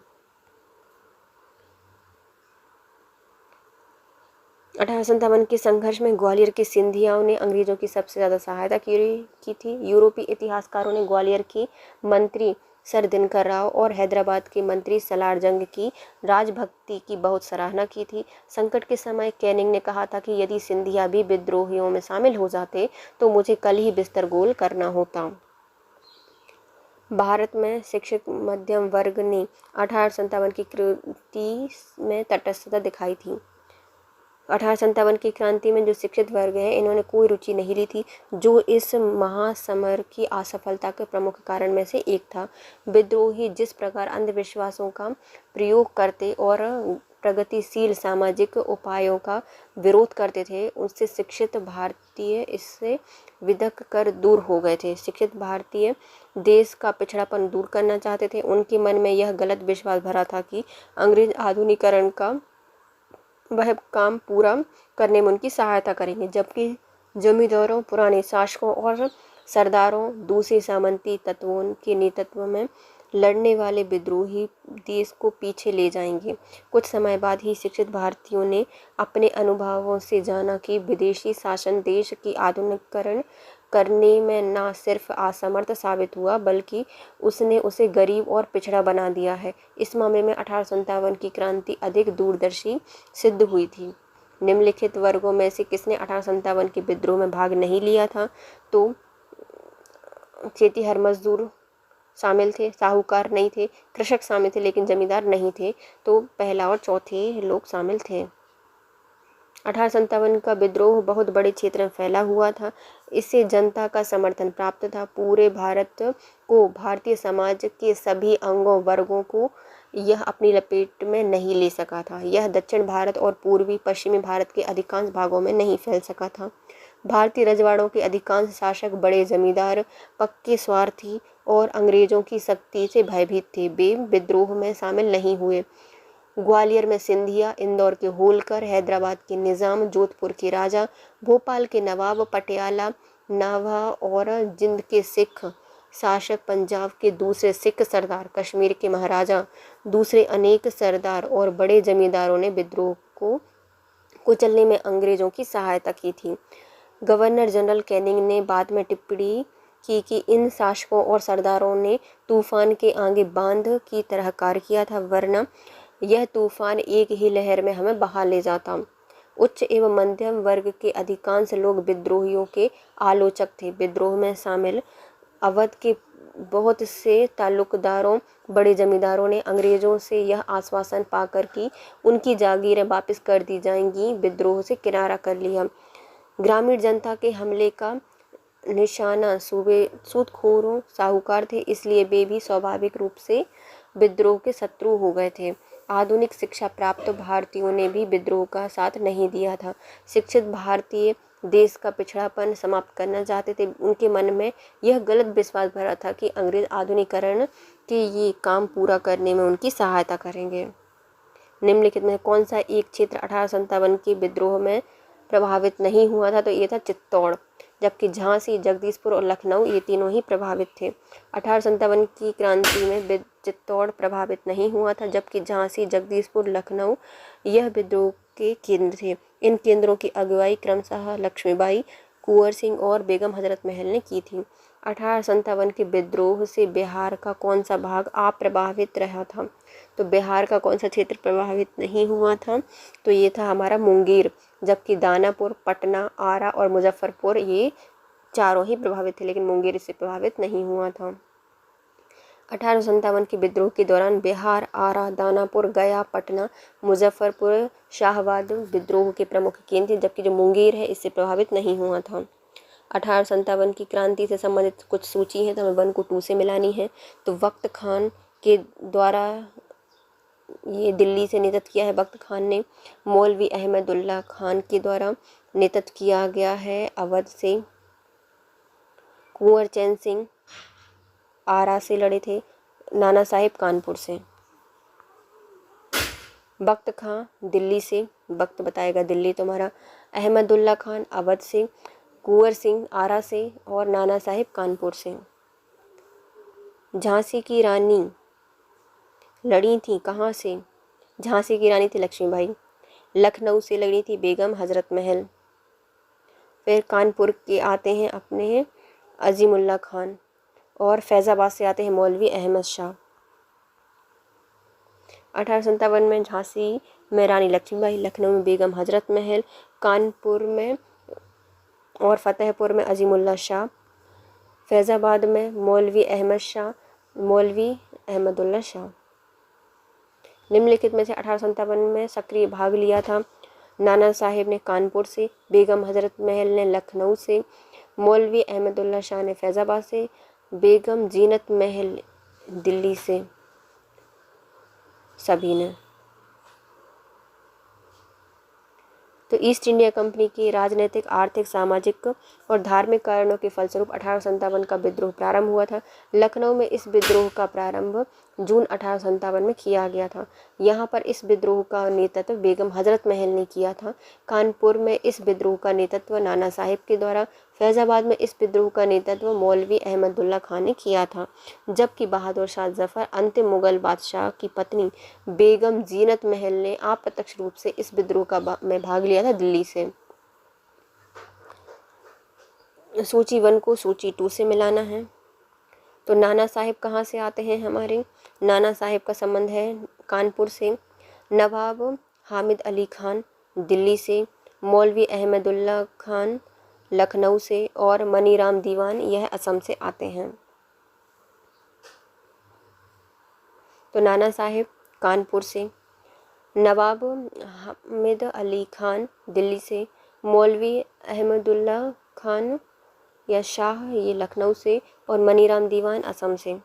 1857 के संघर्ष में ग्वालियर के सिंधियाओं ने अंग्रेजों की सबसे ज़्यादा सहायता की थी। यूरोपीय इतिहासकारों ने ग्वालियर के मंत्री सर दिनकर राव और हैदराबाद के मंत्री सलार जंग की राजभक्ति की बहुत सराहना की थी। संकट के समय कैनिंग ने कहा था कि यदि सिंधिया भी विद्रोहियों में शामिल हो जाते तो मुझे कल ही बिस्तर गोल करना होता। भारत में शिक्षित मध्यम वर्ग ने 1857 की क्रांति में तटस्थता दिखाई थी। 1857 की क्रांति में जो शिक्षित वर्ग है इन्होंने कोई रुचि नहीं ली थी, जो इस महासमर की असफलता के प्रमुख कारण में से एक था। विद्रोही जिस प्रकार अंधविश्वासों का प्रयोग करते और प्रगतिशील सामाजिक उपायों का विरोध करते थे, उससे शिक्षित भारतीय इससे विदक कर दूर हो गए थे। शिक्षित भारतीय देश का पिछड़ापन दूर करना चाहते थे। उनके मन में यह गलत विश्वास भरा था कि अंग्रेज आधुनिकीकरण का वह काम पूरा करने में उनकी सहायता करेंगे, जबकि जमींदारों, पुराने शासकों और सरदारों, दूसरे सामंती तत्वों के नेतृत्व में लड़ने वाले विद्रोही देश को पीछे ले जाएंगे। कुछ समय बाद ही शिक्षित भारतीयों ने अपने अनुभवों से जाना कि विदेशी शासन देश की आधुनिकीकरण करने में न सिर्फ असमर्थ साबित हुआ बल्कि उसने उसे गरीब और पिछड़ा बना दिया है। इस मामले में 1857 की क्रांति अधिक दूरदर्शी सिद्ध हुई थी। निम्नलिखित वर्गों में से किसने 1857 के विद्रोह में भाग नहीं लिया था? तो खेतीहर मजदूर शामिल थे, साहूकार नहीं थे, कृषक शामिल थे लेकिन जमींदार नहीं थे। तो पहला और चौथे लोग शामिल थे। 1857 का विद्रोह बहुत बड़े क्षेत्र में फैला हुआ था। इससे जनता का समर्थन प्राप्त था। पूरे भारत को, भारतीय समाज के सभी अंगों वर्गों को यह अपनी लपेट में नहीं ले सका था। यह दक्षिण भारत और पूर्वी पश्चिमी भारत के अधिकांश भागों में नहीं फैल सका था। भारतीय रजवाड़ों के अधिकांश शासक बड़े जमींदार, पक्के स्वार्थी और अंग्रेजों की शक्ति से भयभीत थे। वे विद्रोह में शामिल नहीं हुए। ग्वालियर में सिंधिया, इंदौर के होलकर, हैदराबाद के निज़ाम, जोधपुर के राजा, भोपाल के नवाब, पटियाला, नाभा और जिंद के सिख शासक, पंजाब के दूसरे सिख सरदार, कश्मीर के महाराजा, दूसरे अनेक सरदार और बड़े जमींदारों ने विद्रोह को कुचलने में अंग्रेजों की सहायता की थी। गवर्नर जनरल कैनिंग ने बाद में टिप्पणी की कि इन शासकों और सरदारों ने तूफान के आगे बांध की तरह कार्य किया था, वरना यह तूफान एक ही लहर में हमें बहा ले जाता। उच्च एवं मध्यम वर्ग के अधिकांश लोग विद्रोहियों के आलोचक थे। विद्रोह में शामिल अवध के बहुत से ताल्लुकदारों, बड़े जमींदारों ने अंग्रेजों से यह आश्वासन पाकर कि उनकी जागीरें वापस कर दी जाएंगी, विद्रोह से किनारा कर लिया। ग्रामीण जनता के हमले का निशाना सूदखोरों, साहूकार थे, इसलिए वे भी स्वाभाविक रूप से विद्रोह के शत्रु हो गए थे। आधुनिक शिक्षा प्राप्त भारतीयों ने भी विद्रोह का साथ नहीं दिया था। शिक्षित भारतीय देश का पिछड़ापन समाप्त करना चाहते थे। उनके मन में यह गलत विश्वास भरा था कि अंग्रेज आधुनिकीकरण के ये काम पूरा करने में उनकी सहायता करेंगे। निम्नलिखित में कौन सा एक क्षेत्र 1857 के विद्रोह में प्रभावित नहीं हुआ था? तो ये था चित्तौड़, जबकि झांसी, जगदीशपुर और लखनऊ ये तीनों ही प्रभावित थे। 1857 की क्रांति में चित्तौड़ प्रभावित नहीं हुआ था, जबकि झांसी, जगदीशपुर, लखनऊ यह विद्रोह के केंद्र थे। इन केंद्रों की अगुवाई क्रमशः लक्ष्मीबाई, कुंवर सिंह और बेगम हजरत महल ने की थी। 1857 के विद्रोह से बिहार का कौन सा भाग अप्रभावित रहा था? तो बिहार का कौन सा क्षेत्र प्रभावित नहीं हुआ था? तो ये था हमारा मुंगेर, जबकि दानापुर, पटना, आरा और मुजफ्फरपुर ये चारों ही प्रभावित थे, लेकिन मुंगेर इससे प्रभावित नहीं हुआ था। 1857 के विद्रोह के दौरान बिहार, आरा, दानापुर, गया, पटना, मुजफ्फरपुर, शाहबाद विद्रोह के प्रमुख केंद्र थे, जबकि जो मुंगेर है इससे प्रभावित नहीं हुआ था। 1857 की क्रांति से संबंधित कुछ सूची है, तो हमें 1 को 2 से मिलानी है। तो वक्त खान के द्वारा ये दिल्ली से नेतृत्व किया है वक्त खान ने। मौलवी अहमदुल्ला खान के द्वारा नेतृत्व किया गया है अवध से। कुंवर चैन सिंह आरा से लड़े थे। नाना साहिब कानपुर से। वक्त खान दिल्ली से, वक्त बताएगा दिल्ली तुम्हारा। अहमदुल्ला खान अवध से, कुंवर सिंह आरा से और नाना साहिब कानपुर से। झांसी की रानी लड़ी थी कहाँ से? झांसी की रानी थी लक्ष्मीबाई। लखनऊ से लड़ी थी बेगम हजरत महल। फिर कानपुर के आते हैं अपने अजीमुल्ला खान और फैज़ाबाद से आते हैं मौलवी अहमद शाह। 1857 में झांसी में रानी लक्ष्मीबाई, लखनऊ में बेगम हजरत महल, कानपुर में और फतेहपुर में अजीमुल्ला शाह, फैज़ाबाद में मौलवी अहमद शाह, मौलवी अहमदुल्ला शाह। निम्नलिखित में से 1857 में सक्रिय भाग लिया था। नाना साहिब ने कानपुर से, बेगम हजरत महल ने लखनऊ से, मौलवी अहमदुल्ला शाह ने फैज़ाबाद से, बेगम जीनत महल दिल्ली से, सभी ने। तो ईस्ट इंडिया कंपनी के राजनीतिक, आर्थिक, सामाजिक और धार्मिक कारणों के फलस्वरूप 1857 का विद्रोह प्रारंभ हुआ था। लखनऊ में इस विद्रोह का प्रारंभ जून 1857 में किया गया था। यहाँ पर इस विद्रोह का नेतृत्व बेगम हजरत महल ने किया था। कानपुर में इस विद्रोह का नेतृत्व नाना साहिब के द्वारा, फैज़ाबाद में इस विद्रोह का नेतृत्व मौलवी अहमदुल्ला खान ने किया था, जबकि बहादुर शाह जफर अंतिम मुगल बादशाह की पत्नी बेगम जीनत महल ने अप्रत्यक्ष रूप से इस विद्रोह में भाग लिया था दिल्ली से। सूची 1 को सूची 2 से मिलाना है। तो नाना साहिब कहाँ से आते हैं हमारे? नाना साहिब का संबंध है कानपुर से। नवाब हामिद अली खान दिल्ली से, मौलवी अहमदुल्ला खान लखनऊ से और मनीराम दीवान यह असम से आते हैं। तो नाना साहिब कानपुर से, नवाब हामिद अली खान दिल्ली से, मौलवी अहमदुल्ला खान या शाह ये लखनऊ से और मनीराम दीवान असम से।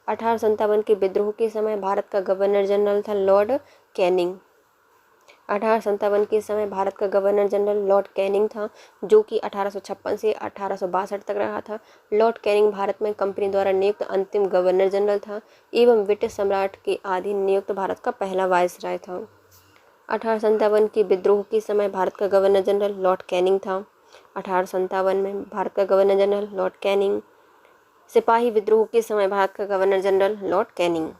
1857 के विद्रोह के समय भारत का गवर्नर जनरल था लॉर्ड कैनिंग। 1857 के समय भारत का गवर्नर जनरल लॉर्ड कैनिंग था, जो कि 1856 से 1862 तक रहा था। लॉर्ड कैनिंग भारत में कंपनी द्वारा नियुक्त अंतिम गवर्नर जनरल था एवं ब्रिटिश सम्राट के अधीन नियुक्त भारत का पहला वायसराय था। 1857 के विद्रोह के समय भारत का गवर्नर जनरल लॉर्ड कैनिंग था। 1857 में भारत का गवर्नर जनरल लॉर्ड कैनिंग। सिपाही विद्रोह के समय भारत का गवर्नर जनरल लॉर्ड कैनिंग।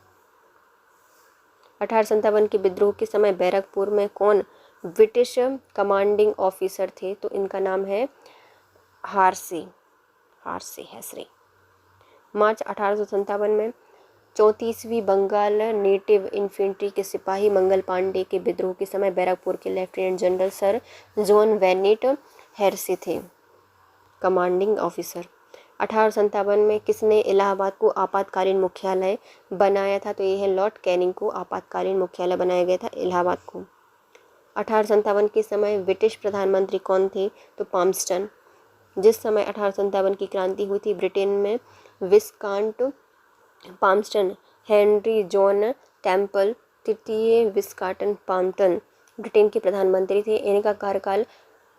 1857 के विद्रोह के समय बैरकपुर में कौन ब्रिटिश कमांडिंग ऑफिसर थे? तो इनका नाम है हार्सी हैसरे। मार्च 1857 में 34वीं बंगाल नेटिव इन्फेंट्री के सिपाही मंगल पांडे के विद्रोह के समय बैरकपुर के lieutenant general sir John Bennet Hearsey थे कमांडिंग ऑफिसर। 1857 में किसने इलाहाबाद को आपातकालीन मुख्यालय बनाया था? तो ये है लॉर्ड कैनिंग को आपातकालीन मुख्यालय बनाया गया था इलाहाबाद को। 1857 के समय ब्रिटिश प्रधानमंत्री कौन थे? तो पामस्टन। जिस समय 1857 की क्रांति हुई थी ब्रिटेन में विस्काउंट पामस्टन हेनरी जॉन टेम्पल तृतीय विस्काउंट पामस्टन ब्रिटेन के प्रधानमंत्री थे। इनका कार्यकाल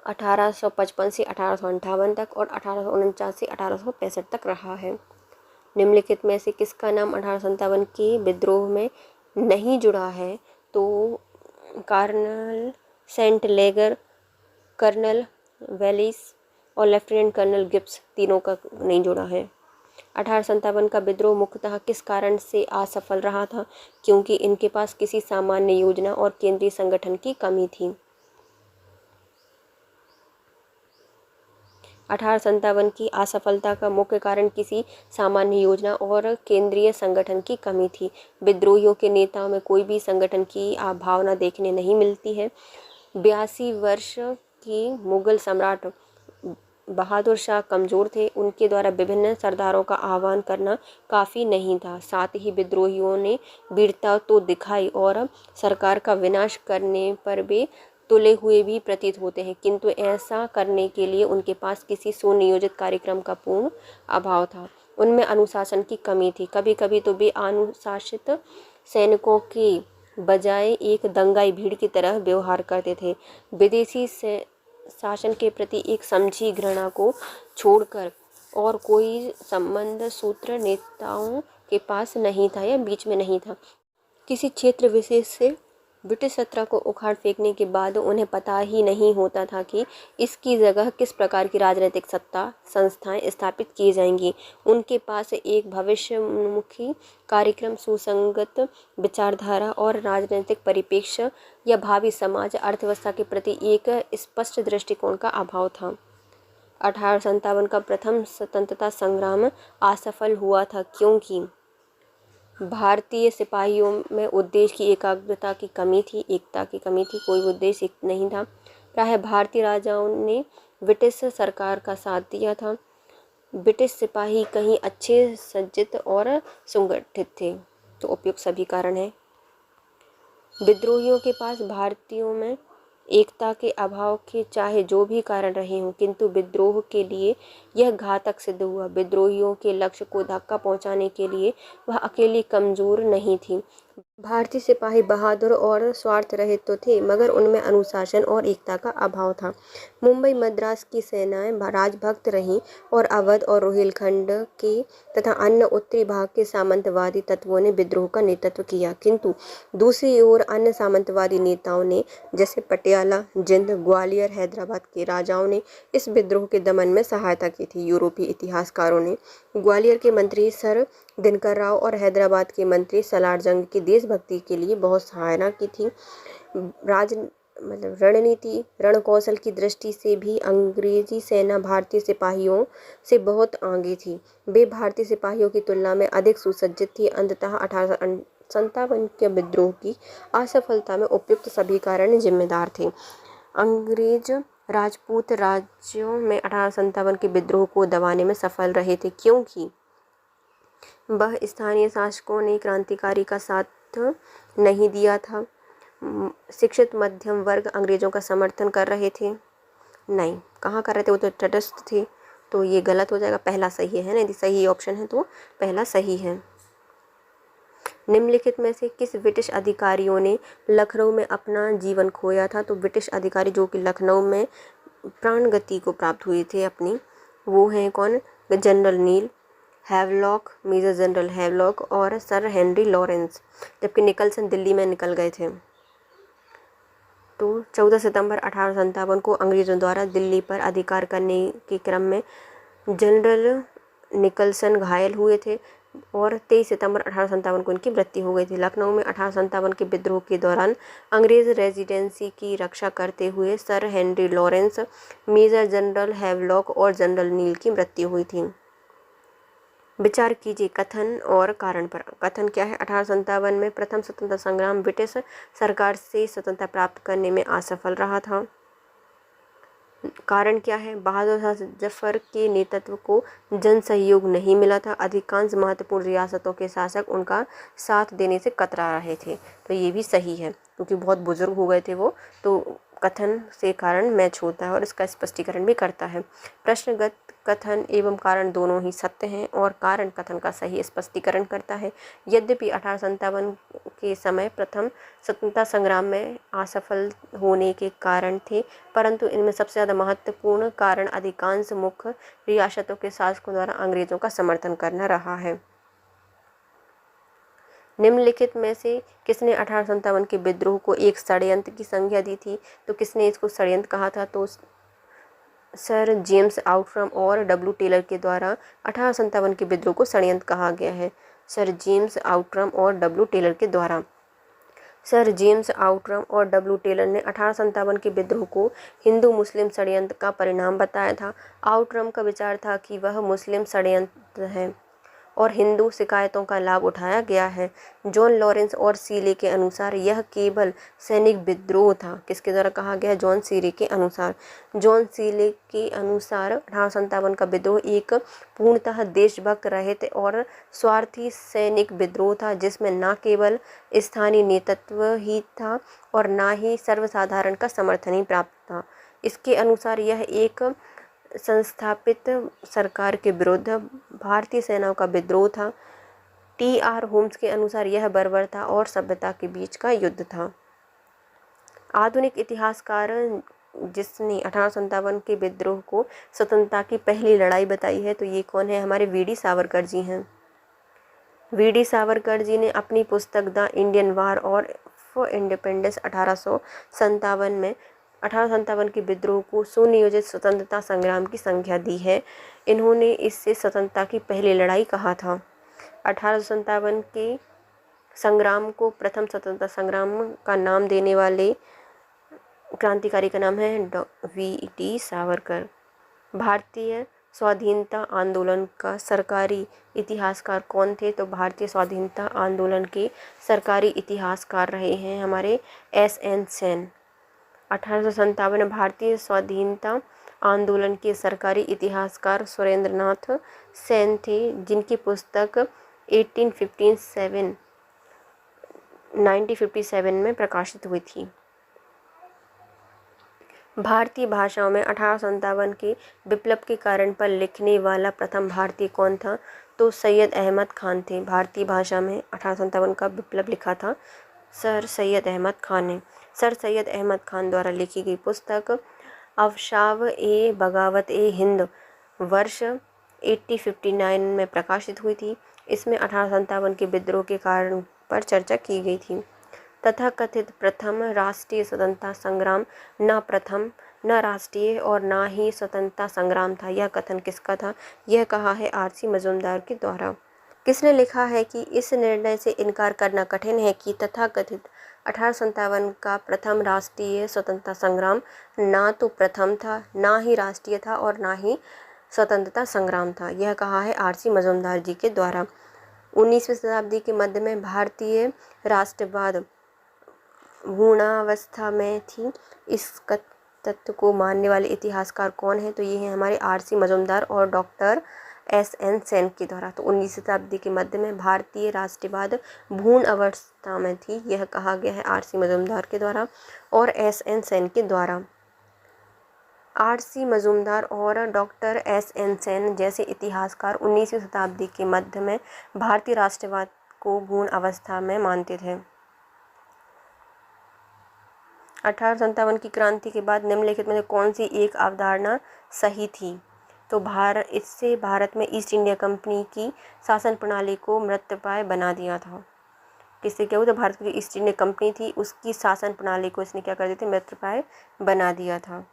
1855 से 1858 तक और 1849 से 1865 तक रहा है। निम्नलिखित में से किसका नाम 1857 के विद्रोह में नहीं जुड़ा है? तो कर्नल सेंट लेगर, कर्नल वेलिस और लेफ्टिनेंट कर्नल गिब्स तीनों का नहीं जोड़ा है। 1857 का विद्रोह मुख्यतः किस कारण से असफल रहा था? क्योंकि इनके पास किसी सामान्य योजना और केंद्रीय संगठन की कमी थी। 1857 की असफलता का मुख्य कारण किसी सामान्य योजना और केंद्रीय संगठन की कमी थी। विद्रोहियों के नेताओं में कोई भी संगठन की भावना देखने नहीं मिलती है। 82 वर्ष की मुगल सम्राट बहादुर शाह कमज़ोर थे, उनके द्वारा विभिन्न सरदारों का आह्वान करना काफ़ी नहीं था। साथ ही विद्रोहियों ने वीरता तो दिखाई और सरकार का विनाश करने पर वे तुले हुए भी प्रतीत होते हैं, किंतु ऐसा करने के लिए उनके पास किसी सुनियोजित कार्यक्रम का पूर्ण अभाव था। उनमें अनुशासन की कमी थी। कभी कभी तो वे अनुशासित सैनिकों की बजाय एक दंगाई भीड़ की तरह व्यवहार करते थे। विदेशी शासन के प्रति एक समझी घृणा को छोड़कर और कोई संबंध सूत्र नेताओं के पास नहीं था या बीच में नहीं था। किसी क्षेत्र विशेष से ब्रिटिश सत्ता को उखाड़ फेंकने के बाद उन्हें पता ही नहीं होता था कि इसकी जगह किस प्रकार की राजनीतिक सत्ता संस्थाएं स्थापित की जाएंगी। उनके पास एक भविष्योन्मुखी कार्यक्रम, सुसंगत विचारधारा और राजनीतिक परिप्रेक्ष्य या भावी समाज अर्थव्यवस्था के प्रति एक स्पष्ट दृष्टिकोण का अभाव था। 1857 का प्रथम स्वतंत्रता संग्राम असफल हुआ था क्योंकि भारतीय सिपाहियों में उद्देश्य की एकता की कमी थी। कोई उद्देश्य नहीं था। प्रायः भारतीय राजाओं ने ब्रिटिश सरकार का साथ दिया था। ब्रिटिश सिपाही कहीं अच्छे सज्जित और संगठित थे, तो उपयुक्त सभी कारण हैं। विद्रोहियों के पास भारतीयों में एकता के अभाव के चाहे जो भी कारण रहे हों, किंतु विद्रोह के लिए यह घातक सिद्ध हुआ। विद्रोहियों के लक्ष्य को धक्का पहुंचाने के लिए वह अकेली कमजोर नहीं थी। भारतीय सिपाही बहादुर और स्वार्थ रहित तो थे, मगर उनमें अनुशासन और एकता का अभाव था। मुंबई मद्रास की सेनाएं राजभक्त रहीं और अवध और रोहिलखंड के तथा अन्य उत्तरी भाग के सामंतवादी तत्वों ने विद्रोह का नेतृत्व किया, किंतु दूसरी ओर अन्य सामंतवादी नेताओं ने, जैसे पटियाला, जिंद, ग्वालियर, हैदराबाद के राजाओं ने इस विद्रोह के दमन में सहायता की थी। यूरोपीय इतिहासकारों ने ग्वालियर के मंत्री सर दिनकर राव और हैदराबाद के मंत्री सलार जंग की देशभक्ति के लिए बहुत सराहना की थी। रणनीति रणकौशल की दृष्टि से भी अंग्रेजी सेना भारतीय सिपाहियों से बहुत आगे थी। वे भारतीय सिपाहियों की तुलना में अधिक सुसज्जित थी। अंततः 1857 के विद्रोह की असफलता में उपयुक्त सभी कारण जिम्मेदार थे। अंग्रेज राजपूत राज्यों में 1857 के विद्रोह को दबाने में सफल रहे थे, क्योंकि वह स्थानीय शासकों ने क्रांतिकारी का साथ नहीं दिया था। शिक्षित मध्यम वर्ग अंग्रेजों का समर्थन कर रहे थे। नहीं, कहाँ कर रहे थे, वो तो तटस्थ थे। तो ये गलत हो जाएगा, पहला सही है ना। यदि सही ऑप्शन है तो पहला सही है। निम्नलिखित में से किस ब्रिटिश अधिकारियों ने लखनऊ में अपना जीवन खोया था? तो ब्रिटिश अधिकारी जो कि लखनऊ में प्राण गति को प्राप्त हुए थे अपनी, वो हैं कौन? जनरल नील, हैवलॉक, मेजर जनरल हैवलॉक और सर हेनरी लॉरेंस, जबकि निकलसन दिल्ली में निकल गए थे। तो 14 सितंबर 1857 को अंग्रेजों द्वारा दिल्ली पर अधिकार करने के क्रम में जनरल निकलसन घायल हुए थे और 23 सितंबर 1857 को इनकी मृत्यु हो गई थी। लखनऊ में 1857 के विद्रोह के दौरान अंग्रेज रेजिडेंसी की रक्षा करते हुए sir Henry Lawrence, major general Havelock और जनरल नील की मृत्यु हुई थी। विचार कीजिए कथन और कारण पर। कथन क्या है? 1857 में प्रथम स्वतंत्रता संग्राम ब्रिटिश सरकार से स्वतंत्रता प्राप्त करने में असफल रहा था। कारण क्या है? बहादुर शाह जफर के नेतृत्व को जन सहयोग नहीं मिला था। अधिकांश महत्वपूर्ण रियासतों के शासक उनका साथ देने से कतरा रहे थे। तो ये भी सही है, क्योंकि बहुत बुजुर्ग हो गए थे वो। तो कथन से कारण मैच होता है और इसका स्पष्टीकरण भी करता है। प्रश्नगत कथन एवं कारण दोनों ही सत्य हैं और कारण कथन का सही स्पष्टीकरण करता है। यद्यपि 1857 के समय प्रथम स्वतंत्रता संग्राम में असफल होने के कारण थे, परंतु इनमें सबसे ज़्यादा महत्वपूर्ण कारण अधिकांश मुख्य रियासतों के शासकों द्वारा अंग्रेजों का समर्थन करना रहा है। निम्नलिखित में से किसने 1857 के विद्रोह को एक षड्यंत्र की संज्ञा दी थी? तो किसने इसको षड्यंत्र कहा था? तो सर जेम्स आउटरम और डब्ल्यू टेलर के द्वारा 1857 के विद्रोह को षड्यंत्र कहा गया है। सर जेम्स आउटरम और डब्ल्यू टेलर के द्वारा। सर जेम्स आउटरम और डब्ल्यू टेलर ने 1857 के विद्रोह को हिंदू मुस्लिम षड्यंत्र का परिणाम बताया था। आउटरम का विचार था कि वह मुस्लिम षड्यंत्र है और हिंदू शिकायतों का लाभ उठाया गया है। जॉन लॉरेंस और सीले के अनुसार यह केवल सैनिक विद्रोह था। किसके द्वारा कहा गया? जॉन सीले के अनुसार। जॉन सीले के अनुसार 1857 का विद्रोह एक पूर्णतः देशभक्त रहित और स्वार्थी सैनिक विद्रोह था, जिसमें न केवल स्थानीय नेतृत्व ही था और न ही सर्वसाधारण का समर्थन ही प्राप्त था। इसके अनुसार यह एक संस्थापित सरकार के विरुद्ध भारतीय सेनाओं का विद्रोह था। टी.आर. होम्स के अनुसार यह बर्बरता और सभ्यता के बीच का युद्ध था। आधुनिक इतिहासकार जिसने 1857 के विद्रोह को स्वतंत्रता की पहली लड़ाई बताई है, तो ये कौन है? हमारे वी.डी. सावरकर जी हैं। वी.डी. सावरकर जी ने अपनी पुस्तक द इंडियन वार और फॉर इंडिपेंडेंस 1857 में 1857 के विद्रोह को सुनियोजित स्वतंत्रता संग्राम की संज्ञा दी है। इन्होंने इससे स्वतंत्रता की पहली लड़ाई कहा था। 1857 के संग्राम को प्रथम स्वतंत्रता संग्राम का नाम देने वाले क्रांतिकारी का नाम है वी.डी. सावरकर। भारतीय स्वाधीनता आंदोलन का सरकारी इतिहासकार कौन थे? तो भारतीय स्वाधीनता आंदोलन के सरकारी इतिहासकार रहे हैं हमारे एस.एन. सेन। 1857 में भारतीय स्वाधीनता आंदोलन के सरकारी इतिहासकार सुरेंद्रनाथ सेन थे, जिनकी पुस्तक 1957 में प्रकाशित हुई थी। भारतीय भाषाओं में 1857 के विप्लव के कारण पर लिखने वाला प्रथम भारतीय कौन था? तो सैयद अहमद खान थे। भारतीय भाषा में 1857 का विप्लव लिखा था सर सैयद अहमद खान ने। सर सैयद अहमद खान द्वारा लिखी गई पुस्तक अफशाव ए बगावत ए हिंद वर्ष 1859 में प्रकाशित हुई थी। इसमें 1857 के विद्रोह के कारण पर चर्चा की गई थी। तथाकथित प्रथम राष्ट्रीय स्वतंत्रता संग्राम न प्रथम, न राष्ट्रीय और न ही स्वतंत्रता संग्राम था। यह कथन किसका था? यह कहा है आर.सी. मजूमदार के द्वारा। किसने लिखा है कि इस निर्णय से इनकार करना कठिन है कि तथाकथित 1857 का प्रथम राष्ट्रीय स्वतंत्रता संग्राम ना तो प्रथम था, ना ही राष्ट्रीय था और ना ही स्वतंत्रता संग्राम था। यह कहा है आर.सी. मजूमदार जी के द्वारा। 19वीं शताब्दी के मध्य में भारतीय राष्ट्रवाद भ्रूणावस्था में थी। इस तत्व को मानने वाले इतिहासकार कौन है? तो ये हैं हमारे आर.सी. मजूमदार और डॉक्टर एस.एन. सेन के द्वारा। तो 19वीं शताब्दी के मध्य में भारतीय राष्ट्रवाद भ्रूण अवस्था में थी। यह कहा गया है आर.सी. मजूमदार के द्वारा और एस.एन. सेन के द्वारा। आर.सी. मजूमदार और डॉक्टर एस.एन. सेन जैसे इतिहासकार 19वीं शताब्दी के मध्य में भारतीय राष्ट्रवाद को भ्रूण अवस्था में मानते थे। 1857 की क्रांति के बाद निम्नलिखित में कौन सी एक अवधारणा सही थी? तो इससे भारत में ईस्ट इंडिया कंपनी की शासन प्रणाली को मृतप्राय बना दिया था। किससे क्या हुआ? तो भारत की ईस्ट इंडिया कंपनी थी, उसकी शासन प्रणाली को इसने क्या कर दिया था? मृतप्राय बना दिया था।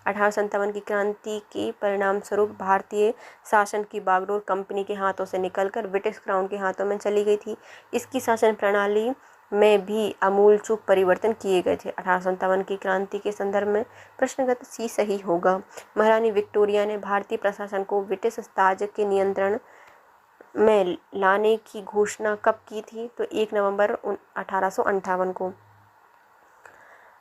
1857 की क्रांति के परिणाम स्वरूप भारतीय शासन की बागडोर कंपनी के हाथों से निकलकर ब्रिटिश क्राउन के हाथों में चली गई थी। इसकी शासन प्रणाली में भी आमूलचूल परिवर्तन किए गए थे। 1857 की क्रांति के संदर्भ में प्रश्नगत सी सही होगा। महारानी विक्टोरिया ने भारतीय प्रशासन को ब्रिटिश ताज के नियंत्रण में लाने की घोषणा कब की थी? तो 1 नवंबर 1858 को।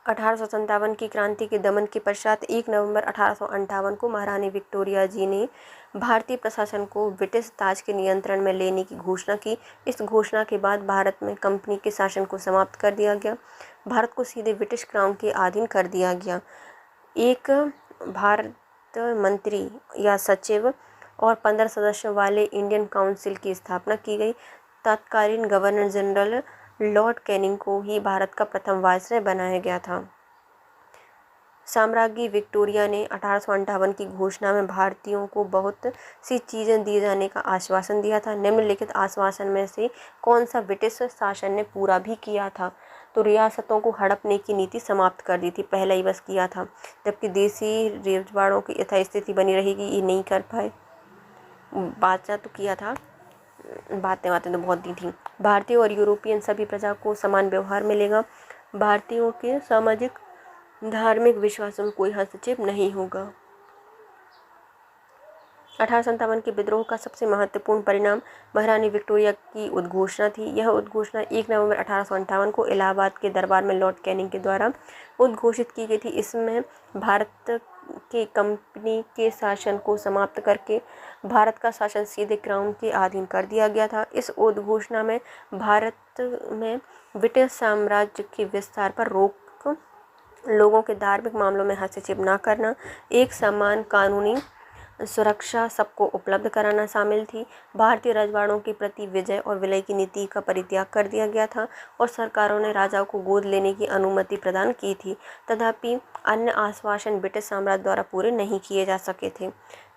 1857 की क्रांति के दमन के पश्चात 1 नवंबर 1858 को महारानी विक्टोरिया जी ने भारतीय प्रशासन को ब्रिटिश ताज के नियंत्रण में लेने की घोषणा की। इस घोषणा के बाद भारत में कंपनी के शासन को समाप्त कर दिया गया। भारत को सीधे ब्रिटिश क्राउन के अधीन कर दिया गया। एक भारत मंत्री या सचिव और 15 सदस्यों वाले इंडियन काउंसिल की स्थापना की गई। तत्कालीन गवर्नर जनरल लॉर्ड कैनिंग को ही भारत का प्रथम वायसराय बनाया गया था। साम्राज्ञी विक्टोरिया ने 1858 की घोषणा में भारतीयों को बहुत सी चीज़ें दिए जाने का आश्वासन दिया था। निम्नलिखित आश्वासन में से कौन सा ब्रिटिश शासन ने पूरा भी किया था? तो रियासतों को हड़पने की नीति समाप्त कर दी थी, पहला ही बस किया था, जबकि देसी रजवाड़ों की यथास्थिति बनी रहेगी ये नहीं कर पाए। बादशाह तो किया था, बातें तो बहुत दी थी। भारतीय और यूरोपियन सभी प्रजा को समान व्यवहार मिलेगा। भारतीयों के सामाजिक धार्मिक विश्वासों में कोई हस्तक्षेप नहीं होगा। 1857 के विद्रोह का सबसे महत्वपूर्ण परिणाम महारानी विक्टोरिया की उद्घोषणा थी। यह उद्घोषणा 1 नवंबर 1858 को इलाहाबाद के दरबार में लॉर्ड कैनिंग के द्वारा उद्घोषित की गई थी। इसमें भारत के कंपनी के शासन को समाप्त करके भारत का शासन सीधे क्राउन के अधीन कर दिया गया था। इस उद्घोषणा में भारत में ब्रिटिश साम्राज्य के विस्तार पर रोक, लोगों के धार्मिक मामलों में हस्तक्षेप न करना, एक समान कानूनी सुरक्षा सबको उपलब्ध कराना शामिल थी। भारतीय रजवाड़ों के प्रति विजय और विलय की नीति का परित्याग कर दिया गया था और सरकारों ने राजाओं को गोद लेने की अनुमति प्रदान की थी। तथापि अन्य आश्वासन ब्रिटिश साम्राज्य द्वारा पूरे नहीं किए जा सके थे।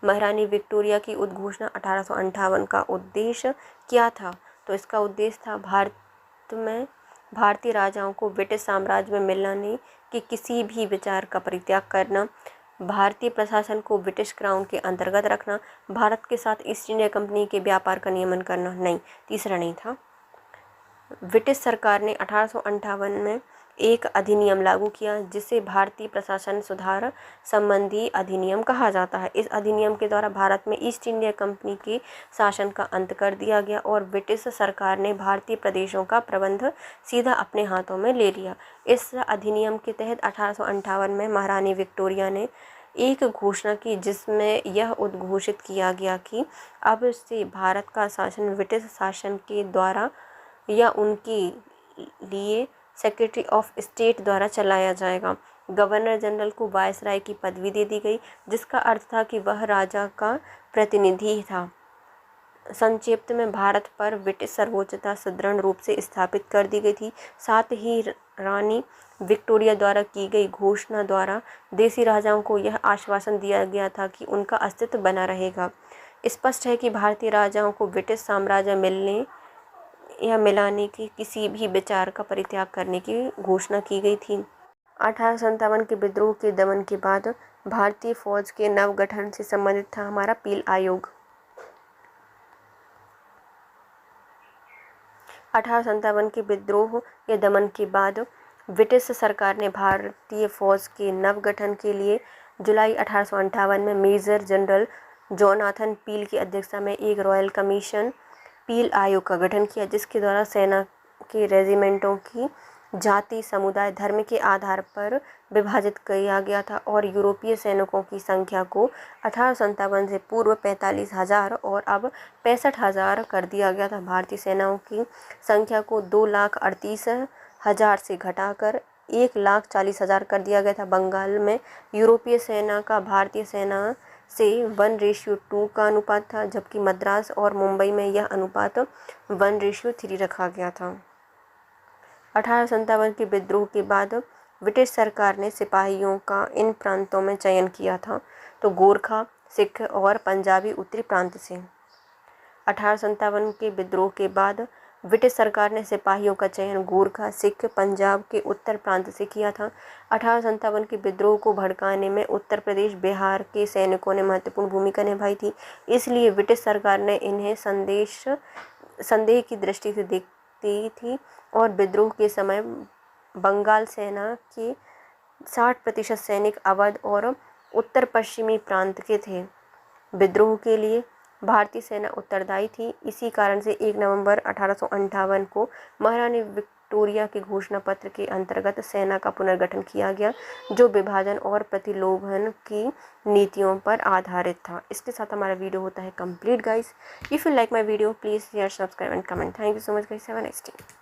महारानी विक्टोरिया की उद्घोषणा 1858 का उद्देश्य क्या था? तो इसका उद्देश्य था भारत में भारतीय राजाओं को ब्रिटिश साम्राज्य में मिलने के किसी भी विचार का परित्याग करना, भारतीय प्रशासन को ब्रिटिश क्राउन के अंतर्गत रखना, भारत के साथ ईस्ट इंडिया कंपनी के व्यापार का नियमन करना नहीं, तीसरा नहीं था। ब्रिटिश सरकार ने 1858 में एक अधिनियम लागू किया जिसे भारतीय प्रशासन सुधार संबंधी अधिनियम कहा जाता है। इस अधिनियम के द्वारा भारत में ईस्ट इंडिया कंपनी के शासन का अंत कर दिया गया और ब्रिटिश सरकार ने भारतीय प्रदेशों का प्रबंध सीधा अपने हाथों में ले लिया। इस अधिनियम के तहत 1858 में महारानी विक्टोरिया ने एक घोषणा की जिसमें यह उद्घोषित किया गया कि अब से भारत का शासन ब्रिटिश शासन के द्वारा या उनके लिए सेक्रेटरी ऑफ स्टेट द्वारा चलाया जाएगा। गवर्नर जनरल को वायसराय की पदवी दे दी गई जिसका अर्थ था कि वह राजा का प्रतिनिधि था। संक्षिप्त में भारत पर ब्रिटिश सर्वोच्चता सुदृढ़ रूप से स्थापित कर दी गई थी। साथ ही रानी विक्टोरिया द्वारा की गई घोषणा द्वारा देसी राजाओं को यह आश्वासन दिया गया था कि उनका अस्तित्व बना रहेगा। स्पष्ट है कि भारतीय राजाओं को ब्रिटिश साम्राज्य मिलने या मिलाने के किसी भी विचार का परित्याग करने की घोषणा की गई थी। 1857 के विद्रोह के दमन के बाद भारतीय फौज के नवगठन से संबंधित था हमारा पील आयोग। 1857 के विद्रोह के दमन के बाद ब्रिटिश सरकार ने भारतीय फौज के नवगठन के लिए जुलाई 1858 में मेजर जनरल जोनाथन पील की अध्यक्षता में एक रॉयल कमीशन पील आयोग का गठन किया जिसके द्वारा सेना के रेजिमेंटों की जाति, समुदाय, धर्म के आधार पर विभाजित किया गया था और यूरोपीय सैनिकों की संख्या को 1857 से पूर्व 45,000 और अब 65,000 कर दिया गया था। भारतीय सेनाओं की संख्या को 2,38,000 से घटाकर 1,40,000 कर दिया गया था। बंगाल में यूरोपीय सेना का भारतीय सेना से 1:2 का अनुपात था जबकि मद्रास और मुंबई में यह अनुपात 1:3 रखा गया था। 1857 के विद्रोह के बाद ब्रिटिश सरकार ने सिपाहियों का इन प्रांतों में चयन किया था, तो गोरखा, सिख और पंजाबी उत्तरी प्रांत से। 1857 के विद्रोह के बाद ब्रिटिश सरकार ने सिपाहियों का चयन गोरखा, सिख, पंजाब के उत्तर प्रांत से किया था। 1857 के विद्रोह को भड़काने में उत्तर प्रदेश, बिहार के सैनिकों ने महत्वपूर्ण भूमिका निभाई थी, इसलिए ब्रिटिश सरकार ने इन्हें संदेह की दृष्टि से देखती थी और विद्रोह के समय बंगाल सेना के 60% सैनिक अवध और उत्तर पश्चिमी प्रांत के थे। विद्रोह के लिए भारतीय सेना उत्तरदायी थी। इसी कारण से 1 नवंबर 1858 को महारानी विक्टोरिया के घोषणा पत्र के अंतर्गत सेना का पुनर्गठन किया गया जो विभाजन और प्रतिलोभन की नीतियों पर आधारित था। इसके साथ हमारा वीडियो होता है complete guys. If you like my video please share, subscribe and comment. Thank you so much guys, have a nice day.